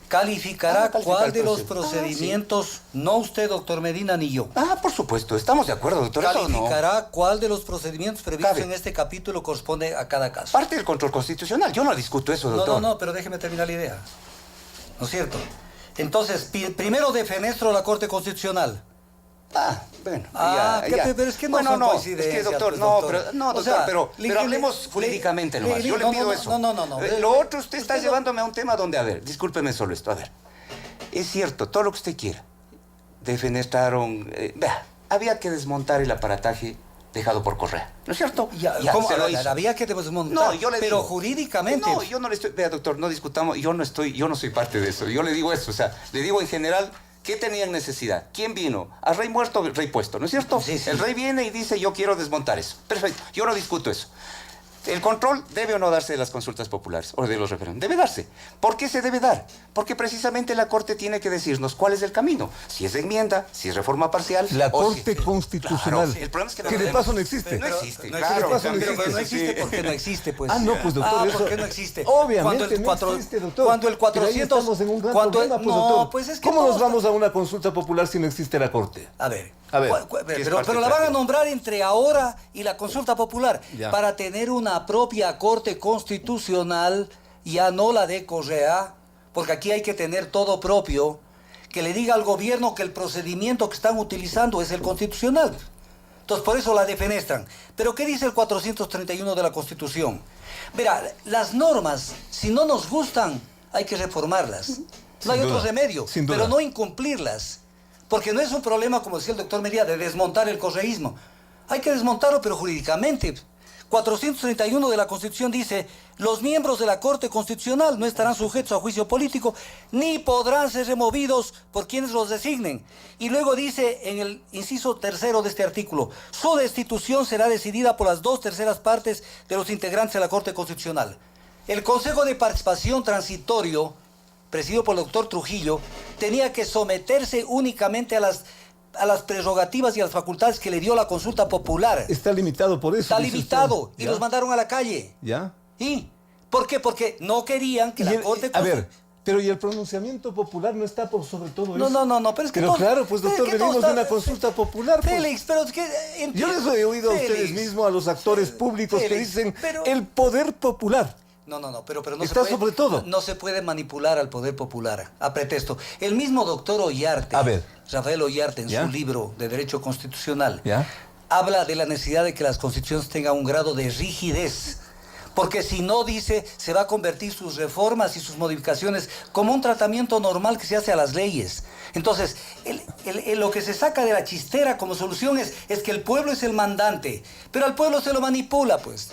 calificará cuál de los procedimientos, no usted, doctor Medina, ni yo. Por supuesto, estamos de acuerdo, doctor. Calificará cuál de los procedimientos previstos Cabe. en este capítulo corresponde a cada caso. Parte del control constitucional, yo no discuto eso, doctor. No, pero déjeme terminar la idea. ¿No es cierto? Entonces, primero defenestro la Corte Constitucional. Bueno, pero es que no bueno, son no, coincidencias, es que doctor, pues, doctor, O sea, pero hablemos jurídicamente nomás. Yo le pido eso. No. Lo otro usted está llevándome a un tema donde, a ver, discúlpeme solo esto, a ver. Es cierto, todo lo que usted quiera. Defenestraron, había que desmontar el aparataje dejado por Correa, ¿no es cierto? ¿Cómo? Se lo hizo. Había que desmontar, No, yo le pero digo, jurídicamente... No, yo no le estoy... Vea, doctor, no discutamos, yo no soy parte de eso. Yo le digo eso, o sea, le digo en general... ¿Qué tenían necesidad? ¿Quién vino? ¿A rey muerto, rey puesto? ¿No es cierto? Sí. El rey viene y dice, yo quiero desmontar eso. Perfecto, yo no discuto eso. ¿El control debe o no darse de las consultas populares o de los referéndums? Debe darse. ¿Por qué se debe dar? Porque precisamente la Corte tiene que decirnos cuál es el camino. Si es enmienda, si es reforma parcial... La Corte Constitucional. Claro, el problema es que no de podemos... paso no existe. No existe, No claro. existe, pero no existe porque no existe, pues. No, pues, doctor, eso... ¿por qué no existe? Obviamente no existe, doctor. Cuando el 400... Pero ahí estamos en un gran problema, pues, no, doctor. pues es que... ¿Cómo nos vamos a una consulta popular si no existe la Corte? A ver. Pero la van a nombrar entre ahora y la consulta popular para tener una propia Corte Constitucional, ya no la de Correa, porque aquí hay que tener todo propio, que le diga al gobierno que el procedimiento que están utilizando es el constitucional. Entonces, por eso la defenestran. Pero, ¿qué dice el 431 de la Constitución? Verá, las normas, si no nos gustan, hay que reformarlas. No hay otro remedio, pero no incumplirlas. Porque no es un problema, como decía el doctor Medina, de desmontar el correísmo. Hay que desmontarlo, pero jurídicamente. 431 de la Constitución dice, los miembros de la Corte Constitucional no estarán sujetos a juicio político ni podrán ser removidos por quienes los designen. Y luego dice en el inciso tercero de este artículo, su destitución será decidida por las 2/3 partes de los integrantes de la Corte Constitucional. El Consejo de Participación Transitorio, presidido por el doctor Trujillo, tenía que someterse únicamente a las prerrogativas y a las facultades que le dio la consulta popular. Está limitado por eso. Está limitado. Y los mandaron a la calle. ¿Ya? ¿Y? ¿Por qué? Porque no querían que la Corte... A ver, pero ¿y el pronunciamiento popular no está por sobre todo eso? No, pero es que... Pero claro, pues doctor, venimos de una consulta popular. Pues. Félix, pero es que... Yo les he oído a ustedes mismos, a los actores públicos que dicen el poder popular. No, pero no está sobre todo. No se puede manipular al poder popular a pretexto. El mismo doctor Ollarte, Rafael Ollarte, en su libro de Derecho Constitucional, habla de la necesidad de que las constituciones tengan un grado de rigidez. Porque si no, dice, se va a convertir sus reformas y sus modificaciones como un tratamiento normal que se hace a las leyes. Entonces, lo que se saca de la chistera como solución es que el pueblo es el mandante, pero al pueblo se lo manipula, pues.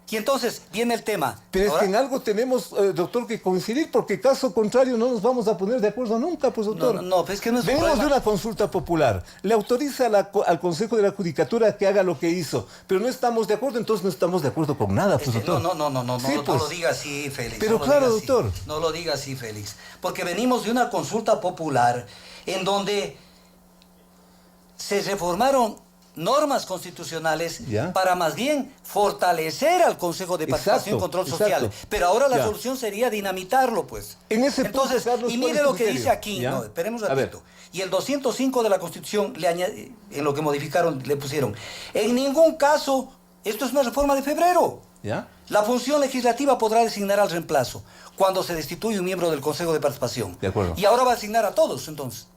Y entonces viene el tema. Pero es que en algo tenemos, doctor, que coincidir, porque caso contrario no nos vamos a poner de acuerdo nunca, pues, doctor. No, pues es que no es un Venimos problema. de una consulta popular. Le autoriza al Consejo de la Judicatura que haga lo que hizo, pero no estamos de acuerdo, entonces no estamos de acuerdo con nada, pues, doctor. No, Sí, no pues. lo diga así, Félix. Pero no claro, lo diga doctor. Así. No lo diga así, Félix. Porque venimos de una consulta popular en donde se reformaron normas constitucionales para más bien fortalecer al Consejo de Participación y Control Social. Pero ahora la solución sería dinamitarlo, pues. En ese Entonces, punto, Carlos, y mire lo que dice aquí, ¿ya? no, esperemos un ratito. Y el 205 de la Constitución, en lo que modificaron, le pusieron, en ningún caso, esto es una reforma de febrero. ¿Ya? La función legislativa podrá designar al reemplazo cuando se destituye un miembro del Consejo de Participación. De acuerdo. Y ahora va a asignar a todos, entonces.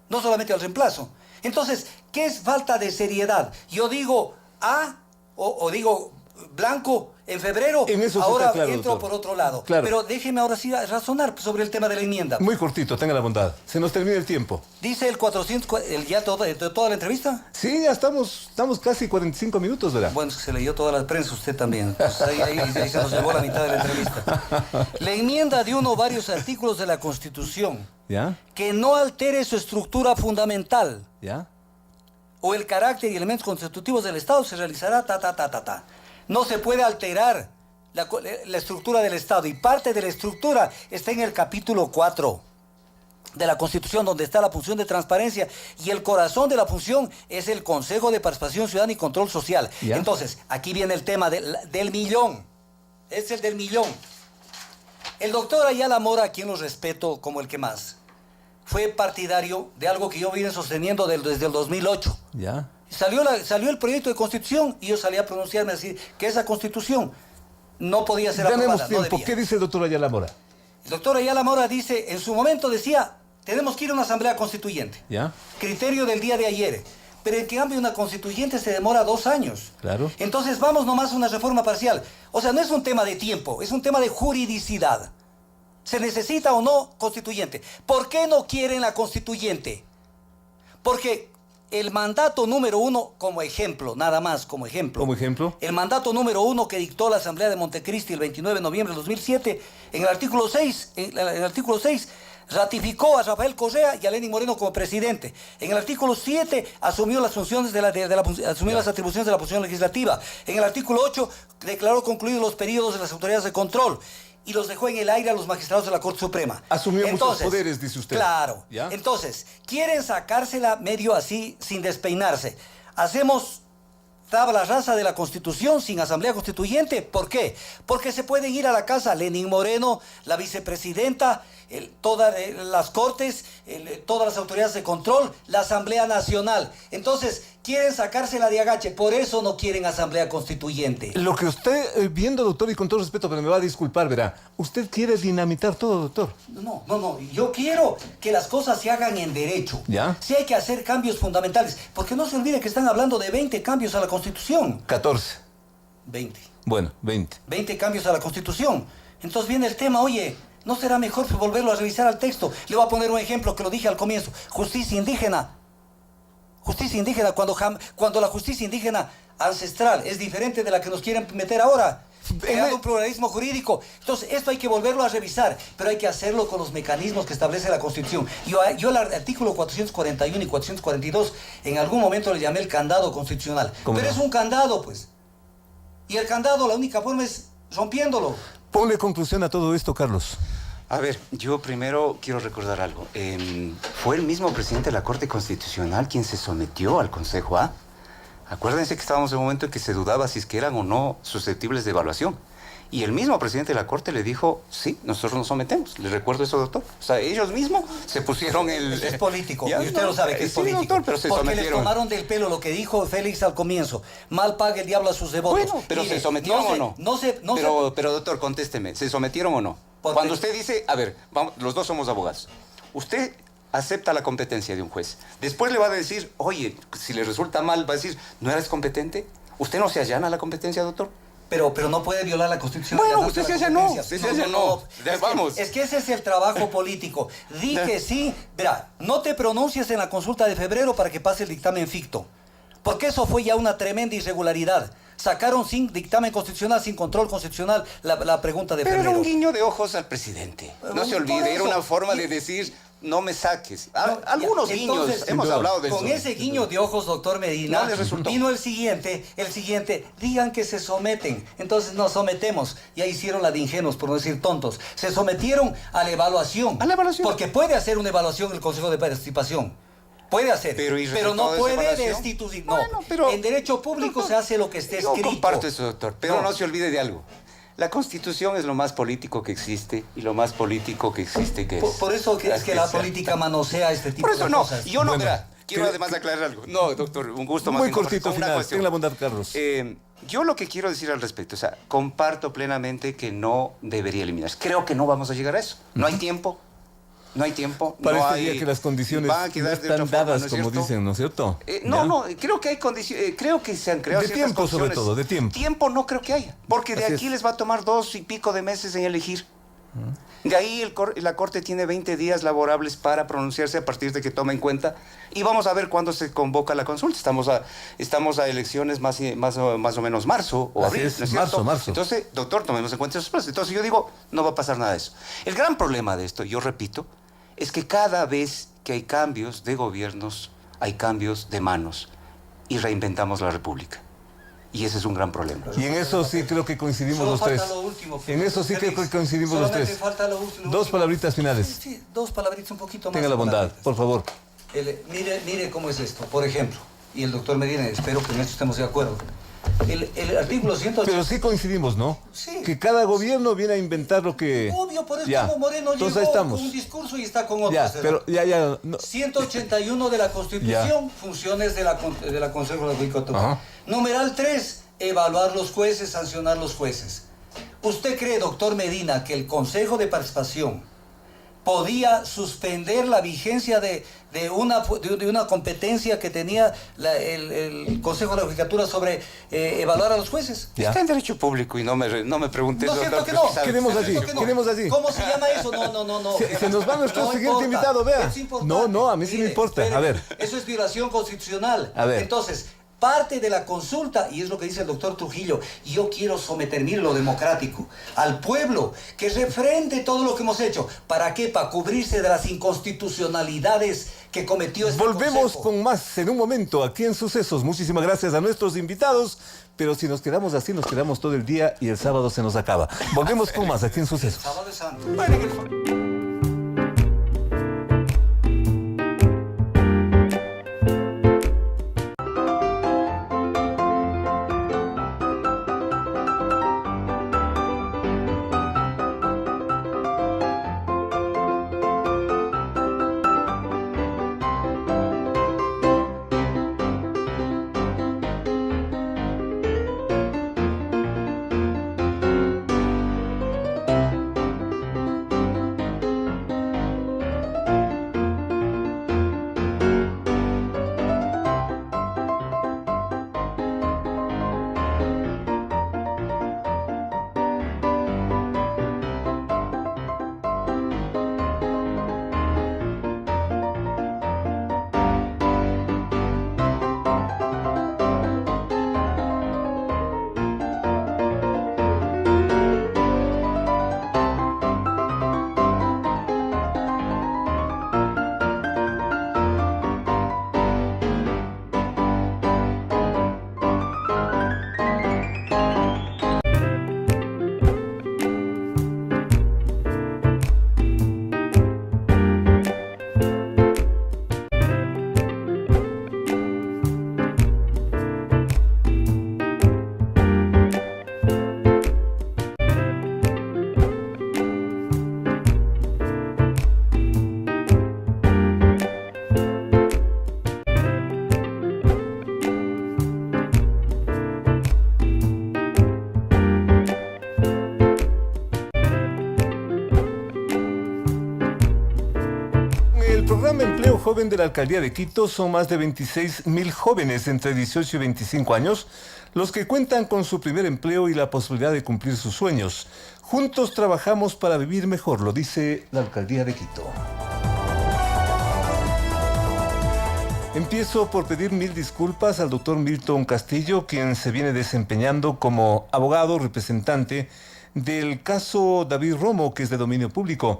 No solamente al reemplazo. Entonces, ¿qué es falta de seriedad? Yo digo A o digo blanco en febrero, en eso ahora claro, entro doctor. por otro lado. Claro. Pero déjeme ahora sí razonar sobre el tema de la enmienda. Muy cortito, tenga la bondad. Se nos termina el tiempo. Dice el 400, toda la entrevista. Sí, ya estamos casi 45 minutos, ¿verdad? Bueno, es que se leyó toda la prensa usted también. Pues ahí se nos llevó la mitad de la entrevista. La enmienda de uno o varios artículos de la Constitución ¿Ya? que no altere su estructura fundamental ¿Ya? o el carácter y elementos constitutivos del Estado se realizará No se puede alterar la estructura del Estado, y parte de la estructura está en el capítulo 4 de la Constitución, donde está la función de transparencia, y el corazón de la función es el Consejo de Participación Ciudadana y Control Social. ¿Ya? Entonces, aquí viene el tema del millón. Es el del millón. El doctor Ayala Mora, a quien lo respeto como el que más, fue partidario de algo que yo vine sosteniendo desde el 2008. ¿Ya? Salió el proyecto de Constitución y yo salí a pronunciarme a decir que esa Constitución no podía ser aprobada. Tenemos tiempo. No ¿Qué dice el doctor Ayala Mora? El doctor Ayala Mora dice, en su momento decía, tenemos que ir a una asamblea constituyente. ¿Ya? Criterio del día de ayer. Pero en cambio una constituyente se demora 2 años. Claro. Entonces vamos nomás a una reforma parcial. O sea, no es un tema de tiempo, es un tema de juridicidad. ¿Se necesita o no constituyente? ¿Por qué no quieren la constituyente? Porque el mandato número 1, como ejemplo, nada más como ejemplo. ¿Como ejemplo? El mandato número 1 que dictó la Asamblea de Montecristi el 29 de noviembre de 2007, en el artículo 6, ratificó a Rafael Correa y a Lenín Moreno como presidente. En el artículo 7 asumió las funciones asumió las atribuciones de la función legislativa. En el artículo 8 declaró concluidos los periodos de las autoridades de control y los dejó en el aire a los magistrados de la Corte Suprema. Asumió muchos poderes, dice usted. Claro. ¿Ya? Entonces, quieren sacársela medio así, sin despeinarse. Hacemos tabla rasa de la Constitución sin asamblea constituyente. ¿Por qué? Porque se pueden ir a la casa Lenín Moreno, la vicepresidenta, todas las cortes, todas las autoridades de control, la Asamblea Nacional. Entonces, quieren sacársela de agache, por eso no quieren asamblea constituyente. Lo que usted, viendo, doctor, y con todo respeto, pero me va a disculpar, verá, usted quiere dinamitar todo, doctor. No, yo quiero que las cosas se hagan en derecho. ¿Ya? Sí hay que hacer cambios fundamentales, porque no se olvide que están hablando de 20 cambios a la Constitución. 14. 20. Bueno, 20. 20 cambios a la Constitución. Entonces viene el tema, oye, ¿no será mejor volverlo a revisar al texto? Le voy a poner un ejemplo que lo dije al comienzo. Justicia indígena. Justicia indígena, cuando la justicia indígena ancestral es diferente de la que nos quieren meter ahora, creando un pluralismo jurídico. Entonces, esto hay que volverlo a revisar, pero hay que hacerlo con los mecanismos que establece la Constitución. Yo al artículo 441 y 442, en algún momento le llamé el candado constitucional. ¿Cómo Pero no? es un candado, pues. Y el candado, la única forma es rompiéndolo. Ponle conclusión a todo esto, Carlos. A ver, yo primero quiero recordar algo. Fue el mismo presidente de la Corte Constitucional quien se sometió al Consejo A. Acuérdense que estábamos en un momento en que se dudaba si es que eran o no susceptibles de evaluación. Y el mismo presidente de la Corte le dijo, sí, nosotros nos sometemos. Le recuerdo eso, doctor. O sea, ellos mismos se pusieron el... Eso es político, Ya, y usted lo sabe que es sí, político. doctor, pero se porque les sometieron. tomaron del pelo lo que dijo Félix al comienzo. Mal paga el diablo a sus devotos. Bueno, pero Mire, ¿se sometieron o no? Pero, Pero, doctor, contésteme, ¿se sometieron o no? Porque- Cuando usted dice, a ver, vamos, los dos somos abogados. Usted acepta la competencia de un juez. Después le va a decir, oye, si le resulta mal, va a decir, ¿no eres competente? ¿Usted no se allana a la competencia, doctor? Pero no puede violar la Constitución. Bueno, ganarse usted la se allanó, competencia. usted se allanó. Ya, vamos. Es que ese es el trabajo político. Di que sí. Verá, no te pronuncies en la consulta de febrero para que pase el dictamen ficto. Porque eso fue ya una tremenda irregularidad. Sacaron sin dictamen constitucional, sin control constitucional, la pregunta de Pero febrero. era un guiño de ojos al presidente. No se Por olvide, era eso. una forma de decir, no me saques. No, Algunos ya, guiños, entonces, hemos hablado de eso. Con ese guiño de ojos, doctor Medina, No les resultó. vino el siguiente, digan que se someten. Entonces nos sometemos. Ya hicieron la de ingenuos, por no decir tontos. Se sometieron a la evaluación. A la evaluación. Porque puede hacer una evaluación el Consejo de Participación. Puede hacer, Pero, ¿y pero resultado no de esa puede evaluación? destituir. No, Bueno, pero, en derecho público doctor, se hace lo que esté Yo escrito. comparto eso, doctor, pero No. no se olvide de algo. La Constitución es lo más político que existe y lo más político que existe que es. Por eso es que la política manosea este tipo Por eso de no, cosas. yo no, Bueno, verá, quiero que- además aclarar algo. No, doctor, un gusto más Muy bien cortito con una final. cuestión. Ten la bondad, Carlos. Yo lo que quiero decir al respecto, o sea, comparto plenamente que no debería eliminarse. Creo que no vamos a llegar a eso. No hay tiempo. No hay tiempo. No Parecería hay, que las condiciones van a no quedar de están otra forma, dadas, ¿no es como cierto? dicen, ¿no es cierto? No, ¿Ya? no, creo que hay condiciones, creo que se han creado De ciertas tiempo, sobre condiciones. todo, de tiempo. Tiempo no creo que haya, porque de Así aquí es. les va a tomar 2 y pico de meses en elegir. De ahí la Corte tiene 20 días laborables para pronunciarse a partir de que tome en cuenta. Y vamos a ver cuándo se convoca la consulta. Estamos a elecciones más o menos marzo o Así abril, es, ¿no es cierto? marzo. Entonces, doctor, tomemos en cuenta esos plazos. Entonces yo digo, no va a pasar nada de eso. El gran problema de esto, yo repito, es que cada vez que hay cambios de gobiernos, hay cambios de manos y reinventamos la República. Y ese es un gran problema. Y en eso sí creo que coincidimos Solo los falta tres. lo último, En eso sí creo Félix. que coincidimos los Solamente tres. falta lo último. Dos palabritas finales. Sí, dos palabritas un poquito más. Tenga la bondad, palabritas. por favor. Mire cómo es esto. Por ejemplo, y el doctor Medina, espero que en esto estemos de acuerdo. El artículo 180. Pero sí coincidimos, ¿no? Sí. Que cada gobierno viene a inventar lo que... Obvio, por eso Ya. como Moreno Entonces llegó ahí estamos. con un discurso y está con otro. Ya, ¿verdad? pero ya. No. 181 de la Constitución, funciones de la Consejo de la Judicatura. Ajá. Numeral 3, evaluar los jueces, sancionar los jueces. ¿Usted cree, doctor Medina, que el Consejo de Participación podía suspender la vigencia de una competencia que tenía el Consejo de la Judicatura sobre evaluar a los jueces? Ya. Está en derecho público y no me preguntes. No, cierto doctor, que pero no. es que sabe- Quedemos así, ¿Cierto que no? quedemos así. ¿Cómo se llama eso? No. Se nos va nuestro No siguiente importa. invitado, vea. Es importante. No, a mí sí me importa. A ver. Eso es violación constitucional. A ver. Entonces, parte de la consulta, y es lo que dice el doctor Trujillo, yo quiero someter, mire lo democrático, al pueblo, que refrende todo lo que hemos hecho. ¿Para qué? Para cubrirse de las inconstitucionalidades que cometió este Volvemos Consejo. con más en un momento aquí en Sucesos. Muchísimas gracias a nuestros invitados. Pero si nos quedamos así, nos quedamos todo el día y el sábado se nos acaba. Volvemos con más aquí en Sucesos. Sábado de Santo. programa Empleo Joven de la Alcaldía de Quito son más de 26.000 jóvenes entre 18 y 25 años los que cuentan con su primer empleo y la posibilidad de cumplir sus sueños. Juntos trabajamos para vivir mejor, lo dice la Alcaldía de Quito. Empiezo por pedir mil disculpas al doctor Milton Castillo, quien se viene desempeñando como abogado representante del caso David Romo, que es de dominio público.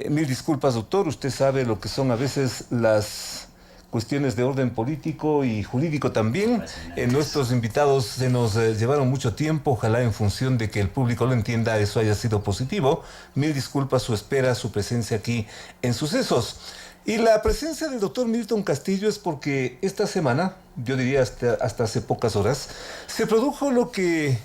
Mil disculpas, doctor. Usted sabe lo que son a veces las cuestiones de orden político y jurídico también. Nuestros invitados se nos llevaron mucho tiempo. Ojalá en función de que el público lo entienda, eso haya sido positivo. Mil disculpas su espera, su presencia aquí en Sucesos. Y la presencia del doctor Milton Castillo es porque esta semana, yo diría hasta hace pocas horas, se produjo lo que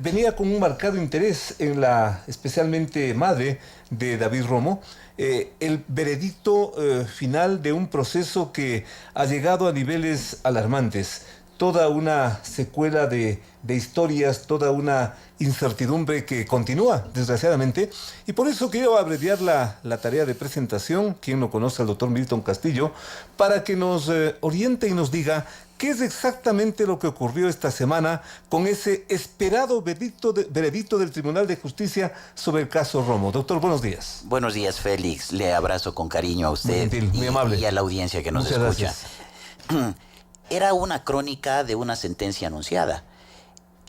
venía con un marcado interés en la especialmente madre de David Romo, el veredicto final de un proceso que ha llegado a niveles alarmantes. Toda una secuela de historias, toda una incertidumbre que continúa, desgraciadamente. Y por eso quiero abreviar la tarea de presentación, quien no conoce al doctor Milton Castillo, para que nos oriente y nos diga qué es exactamente lo que ocurrió esta semana con ese esperado veredicto del Tribunal de Justicia sobre el caso Romo. Doctor, buenos días. Buenos días, Félix. Le abrazo con cariño a usted muy gentil, muy amable. Y a la audiencia que nos Muchas escucha. Gracias. Era una crónica de una sentencia anunciada.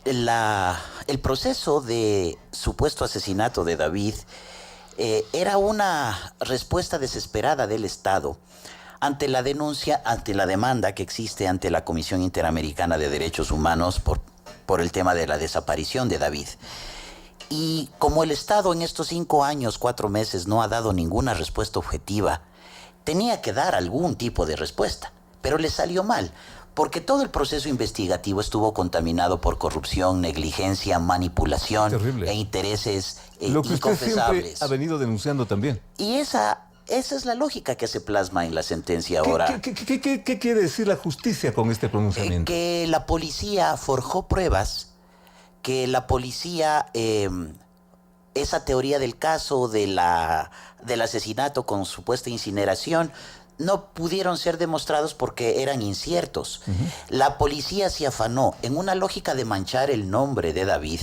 El proceso de supuesto asesinato de David era una respuesta desesperada del Estado ante la demanda que existe ante la Comisión Interamericana de Derechos Humanos por el tema de la desaparición de David. Y como el Estado en estos 5 años, 4 meses no ha dado ninguna respuesta objetiva, tenía que dar algún tipo de respuesta, pero le salió mal, porque todo el proceso investigativo estuvo contaminado por corrupción, negligencia, manipulación e intereses lo que usted siempre inconfesables. ha venido denunciando también. Y esa es la lógica que se plasma en la sentencia ahora. ¿Qué quiere decir la justicia con este pronunciamiento? Que la policía forjó pruebas, que la policía, esa teoría del caso del asesinato con supuesta incineración, no pudieron ser demostrados porque eran inciertos. La policía se afanó en una lógica de manchar el nombre de David,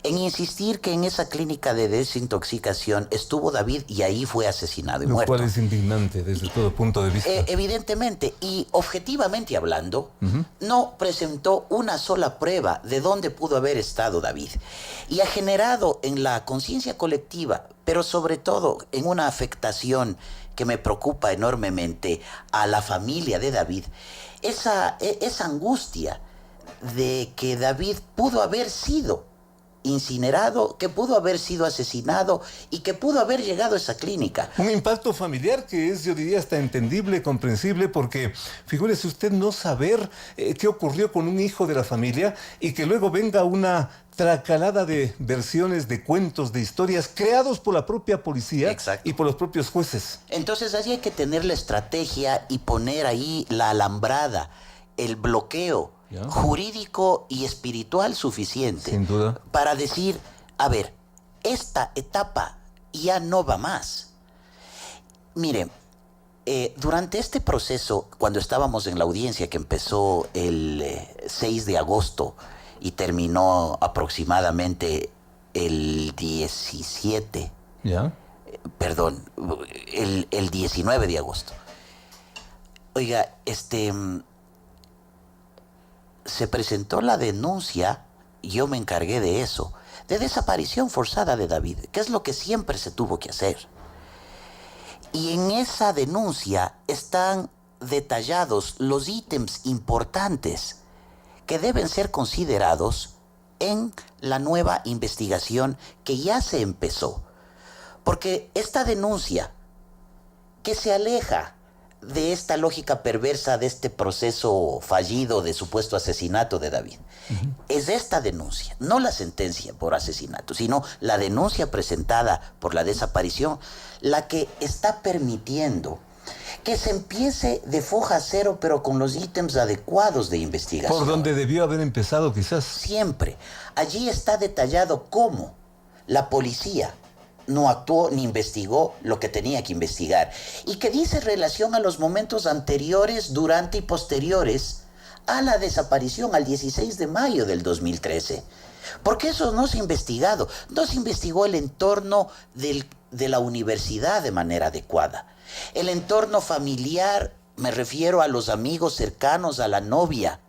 en insistir que en esa clínica de desintoxicación estuvo David y ahí fue asesinado y muerto. Lo cual es indignante desde todo punto de vista. Evidentemente, y objetivamente hablando, no presentó una sola prueba de dónde pudo haber estado David. Y ha generado en la conciencia colectiva, pero sobre todo en una afectación que me preocupa enormemente a la familia de David, esa angustia de que David pudo haber sido incinerado, que pudo haber sido asesinado y que pudo haber llegado a esa clínica. Un impacto familiar que es, yo diría, hasta entendible, comprensible, porque figúrese usted no saber qué ocurrió con un hijo de la familia y que luego venga una tracalada de versiones, de cuentos, de historias creados por la propia policía. Exacto. Y por los propios jueces. Entonces allí hay que tener la estrategia y poner ahí la alambrada, el bloqueo jurídico y espiritual suficiente. Sin duda. Para decir, a ver, esta etapa ya no va más. Mire, durante este proceso, cuando estábamos en la audiencia que empezó el 6 de agosto y terminó aproximadamente el 17, perdón, el 19 de agosto. Oiga, se presentó la denuncia, yo me encargué de eso, de desaparición forzada de David, que es lo que siempre se tuvo que hacer. Y en esa denuncia están detallados los ítems importantes que deben ser considerados en la nueva investigación que ya se empezó. Porque esta denuncia, que se aleja de esta lógica perversa de este proceso fallido de supuesto asesinato de David, es esta denuncia, no la sentencia por asesinato, sino la denuncia presentada por la desaparición, la que está permitiendo que se empiece de foja cero, pero con los ítems adecuados de investigación. Por donde debió haber empezado, quizás. Siempre. Allí está detallado cómo la policía no actuó ni investigó lo que tenía que investigar y que dice relación a los momentos anteriores, durante y posteriores a la desaparición, al 16 de mayo del 2013. Porque eso no se ha investigado. No se investigó el entorno de la universidad de manera adecuada. El entorno familiar, me refiero a los amigos cercanos, a la novia.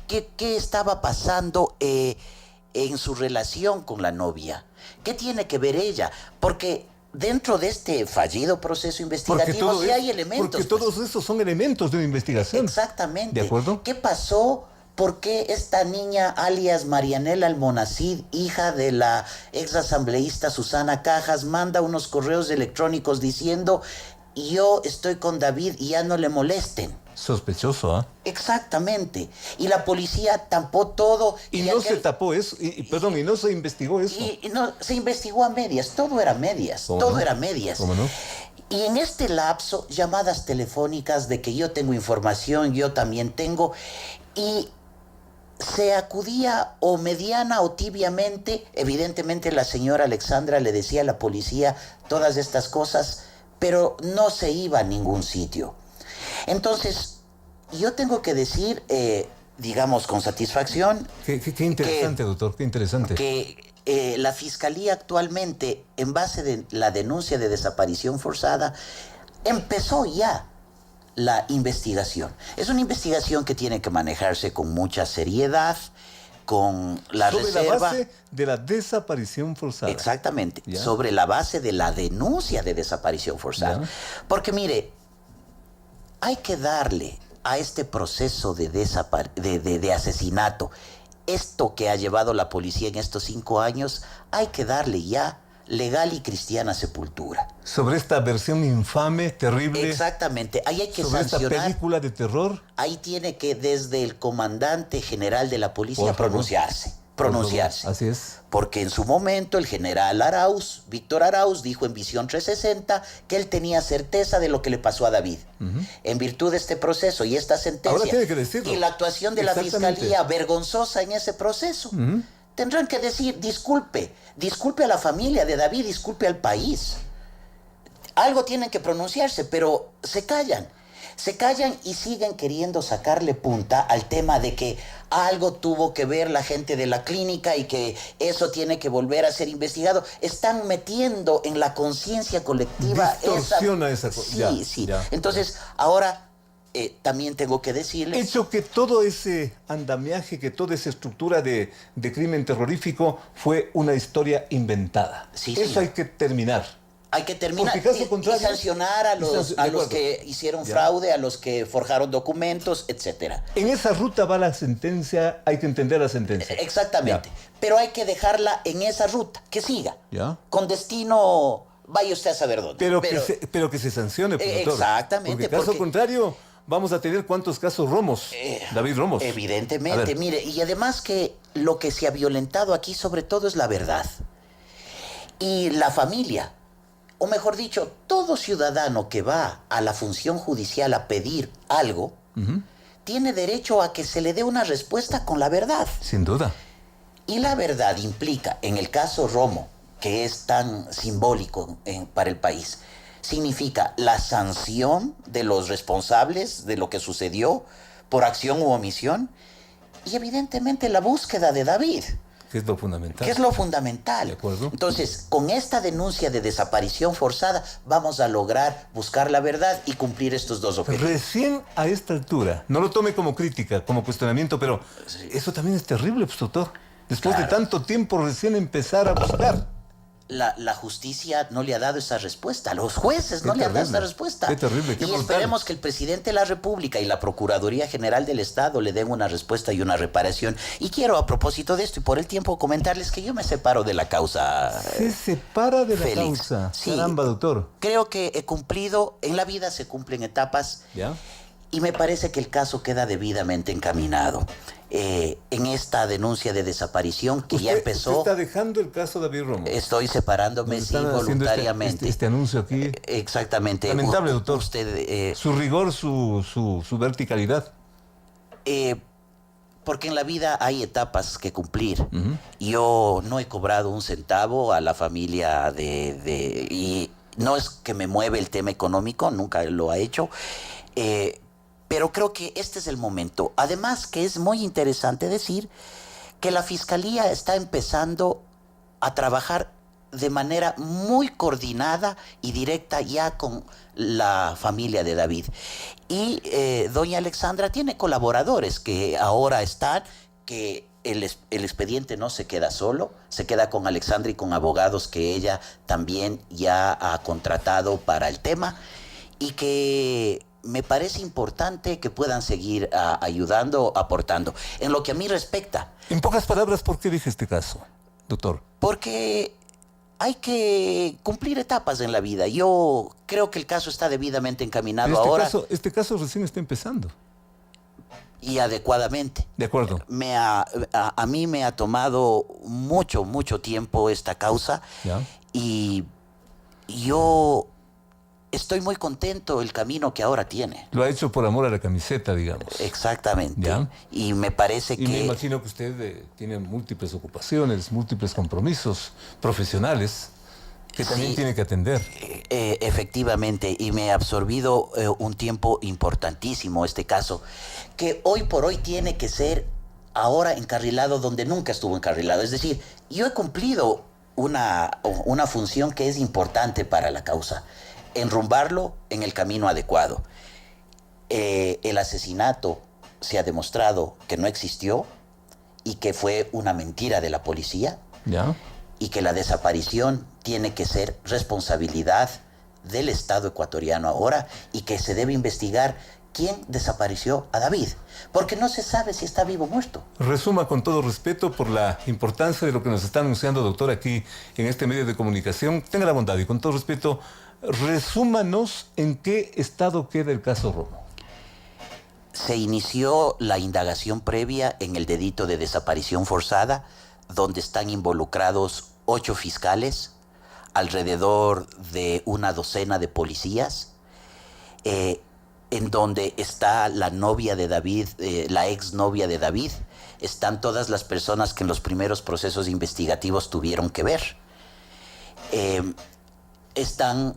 ¿Qué estaba pasando en su relación con la novia? ¿Qué tiene que ver ella? Porque dentro de este fallido proceso investigativo sí hay elementos. Porque todos esos son elementos de una investigación. Exactamente. ¿De acuerdo? ¿Qué pasó? ¿Por qué esta niña, alias Marianela Almonacid, hija de la ex asambleísta Susana Cajas, manda unos correos electrónicos diciendo: yo estoy con David y ya no le molesten? Sospechoso, ¿ah? Exactamente. Y la policía tapó todo. Y no se tapó eso, y no se investigó eso. Y no, se investigó a medias, todo era medias, todo era medias. ¿Cómo no? Y en este lapso, llamadas telefónicas de que yo tengo información, yo también tengo, y se acudía o mediana o tibiamente. Evidentemente la señora Alexandra le decía a la policía todas estas cosas, pero no se iba a ningún sitio. Entonces, yo tengo que decir, digamos con satisfacción... Qué interesante, doctor, qué interesante. Que la Fiscalía actualmente, en base de la denuncia de desaparición forzada, empezó ya la investigación. Es una investigación que tiene que manejarse con mucha seriedad, con la reserva... Sobre la base de la desaparición forzada. Exactamente, ¿Ya? sobre la base de la denuncia de desaparición forzada. ¿Ya? Porque mire, hay que darle a este proceso de asesinato, esto que ha llevado la policía en estos 5 años, hay que darle ya legal y cristiana sepultura. Sobre esta versión infame, terrible. Exactamente, ahí hay que sobre sancionar. Esta película de terror. Ahí tiene que desde el comandante general de la policía Por favor. pronunciarse. Así es. Porque en su momento el general Arauz, Víctor Arauz, dijo en Visión 360 que él tenía certeza de lo que le pasó a David. En virtud de este proceso y esta sentencia. Ahora tiene que decirlo. Y la actuación de la Fiscalía vergonzosa en ese proceso. Tendrán que decir: disculpe a la familia de David, disculpe al país. Algo tienen que pronunciarse, pero se callan. Se callan y siguen queriendo sacarle punta al tema de que algo tuvo que ver la gente de la clínica y que eso tiene que volver a ser investigado. Están metiendo en la conciencia colectiva Distorsiona esa cosa. Sí. Entonces, ahora también tengo que decirles... Hecho que todo ese andamiaje, que toda esa estructura de crimen terrorífico fue una historia inventada. Sí, eso hay que terminar. Hay que terminar y sancionar a los que hicieron fraude, a los que forjaron documentos, etcétera. En esa ruta va la sentencia, hay que entender la sentencia. Exactamente. Ya. Pero hay que dejarla en esa ruta, que siga. Ya. Con destino, vaya usted a saber dónde. Pero que se sancione, doctor. Exactamente. Porque caso contrario, vamos a tener cuántos casos Romos, David Romos. Evidentemente, mire, y además que lo que se ha violentado aquí sobre todo es la verdad. Y la familia, o mejor dicho, todo ciudadano que va a la función judicial a pedir algo, tiene derecho a que se le dé una respuesta con la verdad. Sin duda. Y la verdad implica, en el caso Romo, que es tan simbólico para el país, significa la sanción de los responsables de lo que sucedió por acción u omisión y evidentemente la búsqueda de David. ¿Qué es lo fundamental? ¿Qué es lo fundamental? De acuerdo. Entonces, con esta denuncia de desaparición forzada, vamos a lograr buscar la verdad y cumplir estos dos objetivos. Recién a esta altura, no lo tome como crítica, como cuestionamiento, pero eso también es terrible, pues, doctor. Después de tanto tiempo, recién empezar a buscar. La justicia no le ha dado esa respuesta. Los jueces no le han dado esa respuesta. Qué terrible, qué y brutal. esperemos que el presidente de la República y la Procuraduría General del Estado le den una respuesta y una reparación. Y quiero, a propósito de esto y por el tiempo, comentarles que yo me separo de la causa. Se separa de la Félix. causa. Sí, caramba, doctor. Creo que he cumplido. En la vida se cumplen etapas. ¿Ya? Y me parece que el caso queda debidamente encaminado. En esta denuncia de desaparición que ya empezó... ¿Usted está dejando el caso David Romo? Estoy separándome, sí, voluntariamente. Este anuncio aquí. Exactamente. Lamentable, doctor. Usted... su rigor, su verticalidad. porque en la vida hay etapas que cumplir. Yo no he cobrado un centavo a la familia y no es que me mueve el tema económico, nunca lo ha hecho, pero creo que este es el momento. Además que es muy interesante decir que la Fiscalía está empezando a trabajar de manera muy coordinada y directa ya con la familia de David. Y doña Alexandra tiene colaboradores que ahora están, que el expediente no se queda solo, se queda con Alexandra y con abogados que ella también ya ha contratado para el tema, y que me parece importante que puedan seguir ayudando, aportando. En lo que a mí respecta. En pocas palabras, ¿por qué dije este caso, doctor? Porque hay que cumplir etapas en la vida. Yo creo que el caso está debidamente encaminado ahora. Este caso recién está empezando. Y adecuadamente. De acuerdo. A mí me ha tomado mucho tiempo esta causa. ¿Ya? Y yo estoy muy contento el camino que ahora tiene. Lo ha hecho por amor a la camiseta, digamos. Exactamente. ¿Ya? Y me parece Y que... me imagino que usted tiene múltiples ocupaciones, múltiples compromisos profesionales que también Sí. tiene que atender. Efectivamente, y me ha absorbido un tiempo importantísimo este caso, que hoy por hoy tiene que ser ahora encarrilado donde nunca estuvo encarrilado. Es decir, yo he cumplido una función que es importante para la causa, enrumbarlo en el camino adecuado. El asesinato se ha demostrado que no existió y que fue una mentira de la policía. ¿Ya? Y que la desaparición tiene que ser responsabilidad del Estado ecuatoriano ahora, y que se debe investigar quién desapareció a David, porque no se sabe si está vivo o muerto. Resuma con todo respeto por la importancia de lo que nos está anunciando, doctor, aquí en este medio de comunicación. Tenga la bondad y con todo respeto, resúmanos en qué estado queda el caso Romo. Se inició la indagación previa en el delito de desaparición forzada, donde están involucrados 8 fiscales, alrededor de una docena de policías, en donde está la novia de David, la exnovia de David, están todas las personas que en los primeros procesos investigativos tuvieron que ver. Están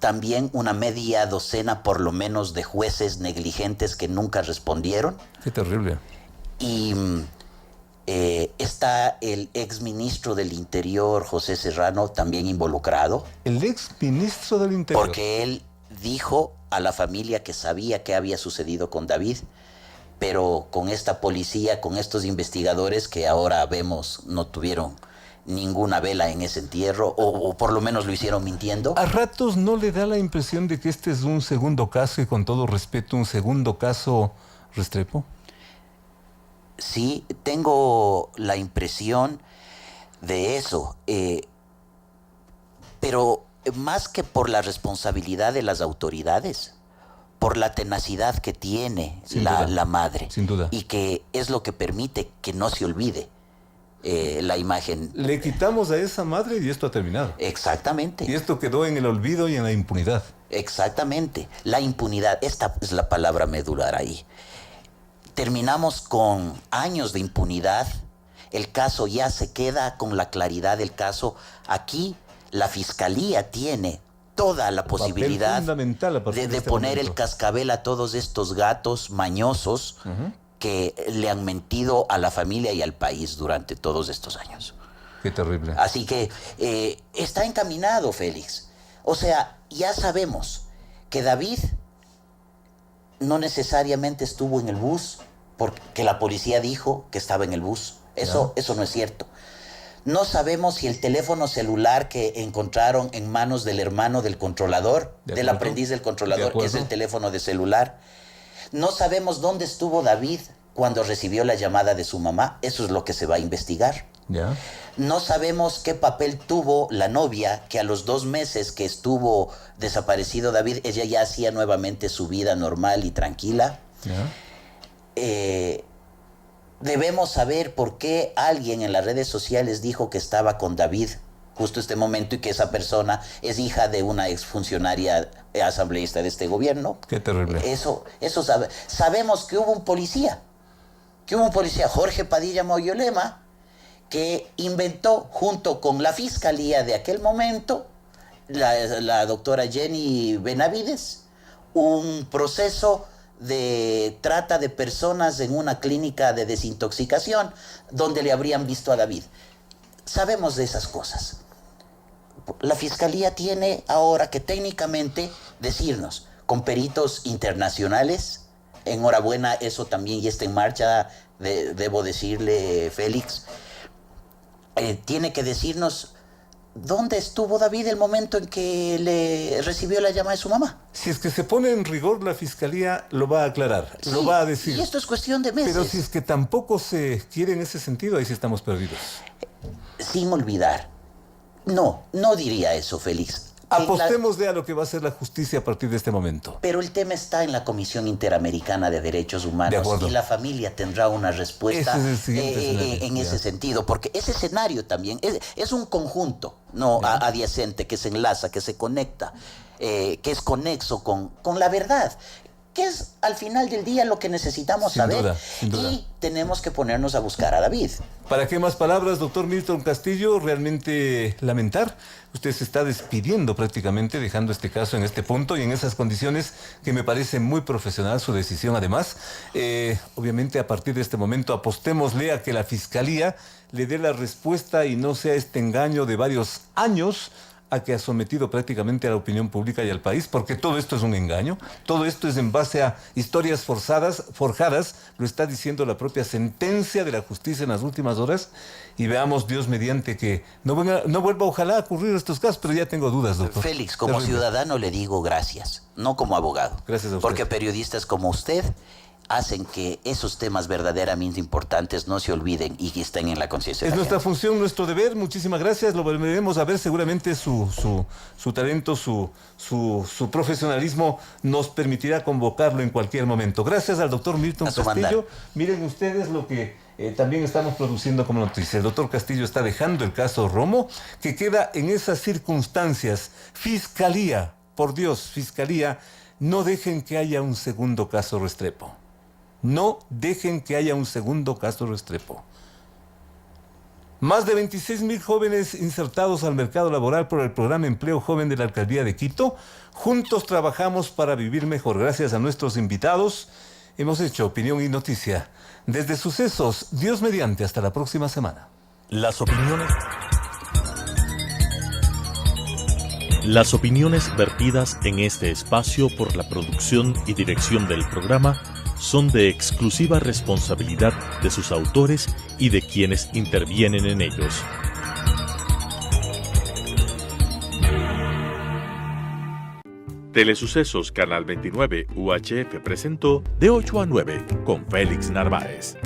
también una media docena por lo menos de jueces negligentes que nunca respondieron. Qué terrible. Y está el exministro del Interior, José Serrano, también involucrado. El exministro del Interior. Porque él dijo a la familia que sabía qué había sucedido con David, pero con esta policía, con estos investigadores que ahora vemos no tuvieron ninguna vela en ese entierro, o por lo menos lo hicieron mintiendo. ¿A ratos no le da la impresión de que este es un segundo caso y, con todo respeto, un segundo caso Restrepo? Sí, tengo la impresión de eso, pero más que por la responsabilidad de las autoridades, por la tenacidad que tiene la madre. Sin duda. Y que es lo que permite que no se olvide la imagen. Le quitamos a esa madre y esto ha terminado. Exactamente. Y esto quedó en el olvido y en la impunidad. Exactamente. La impunidad, esta es la palabra medular ahí. Terminamos con años de impunidad. El caso ya se queda con la claridad del caso. Aquí la Fiscalía tiene toda la posibilidad de poner el cascabel a todos estos gatos mañosos que le han mentido a la familia y al país durante todos estos años. Qué terrible. Así que está encaminado, Félix. O sea, ya sabemos que David no necesariamente estuvo en el bus porque la policía dijo que estaba en el bus. Eso no es cierto. No sabemos si el teléfono celular que encontraron en manos del hermano del controlador, del aprendiz del controlador, es el teléfono de celular. No sabemos dónde estuvo David cuando recibió la llamada de su mamá. Eso es lo que se va a investigar. ¿Ya? No sabemos qué papel tuvo la novia, que a los 2 meses que estuvo desaparecido David, ella ya hacía nuevamente su vida normal y tranquila. ¿Ya? Debemos saber por qué alguien en las redes sociales dijo que estaba con David justo este momento y que esa persona es hija de una exfuncionaria asambleísta de este gobierno. Qué terrible. Eso sabemos que hubo un policía que hubo un policía, Jorge Padilla Moyolema, que inventó junto con la fiscalía de aquel momento, la doctora Jenny Benavides, un proceso de trata de personas en una clínica de desintoxicación donde le habrían visto a David. Sabemos de esas cosas. La fiscalía tiene ahora que técnicamente decirnos, con peritos internacionales, enhorabuena, eso también ya está en marcha, debo decirle, Félix, tiene que decirnos dónde estuvo David el momento en que le recibió la llamada de su mamá. Si es que se pone en rigor, la fiscalía lo va a aclarar, Sí, lo va a decir. Y esto es cuestión de meses. Pero si es que tampoco se quiere en ese sentido, ahí sí estamos perdidos. Sin olvidar. No diría eso, Félix. Apostémosle a lo que va a ser la justicia a partir de este momento. Pero el tema está en la Comisión Interamericana de Derechos De Humanos acuerdo. y la familia tendrá una respuesta Ese es el siguiente escenario, en ya. ese sentido, porque ese escenario también es un conjunto no adyacente que se enlaza, que se conecta, que es conexo con la verdad, que es al final del día lo que necesitamos Sin saber. duda, sin duda. Y tenemos que ponernos a buscar a David. ¿Para qué más palabras, doctor Milton Castillo? Realmente lamentar. Usted se está despidiendo prácticamente, dejando este caso en este punto y en esas condiciones que me parece muy profesional su decisión además. Obviamente a partir de este momento apostémosle a que la Fiscalía le dé la respuesta y no sea este engaño de varios años a que ha sometido prácticamente a la opinión pública y al país, porque todo esto es un engaño, todo esto es en base a historias forjadas, lo está diciendo la propia sentencia de la justicia en las últimas horas, y veamos, Dios mediante, que no vuelva ojalá a ocurrir estos casos, pero ya tengo dudas, doctor. Félix, como Terrible. ciudadano le digo gracias, no como abogado. Gracias a usted. Porque periodistas como usted hacen que esos temas verdaderamente importantes no se olviden y que estén en la conciencia. Es nuestra función, nuestro deber. Muchísimas gracias. Lo volveremos a ver. Seguramente su talento, su profesionalismo nos permitirá convocarlo en cualquier momento. Gracias al doctor Milton A su Castillo. mandar. Miren ustedes lo que también estamos produciendo como noticia. El doctor Castillo está dejando el caso Romo, que queda en esas circunstancias. Fiscalía, por Dios, Fiscalía, no dejen que haya un segundo caso Restrepo. No dejen que haya un segundo caso Restrepo. Más de 26,000 jóvenes insertados al mercado laboral por el programa Empleo Joven de la Alcaldía de Quito. Juntos trabajamos para vivir mejor. Gracias a nuestros invitados, hemos hecho opinión y noticia. Desde Sucesos, Dios mediante, hasta la próxima semana. Las opiniones vertidas en este espacio por la producción y dirección del programa son de exclusiva responsabilidad de sus autores y de quienes intervienen en ellos. Telesucesos Canal 29 UHF presentó De 8 a 9 con Félix Narváez.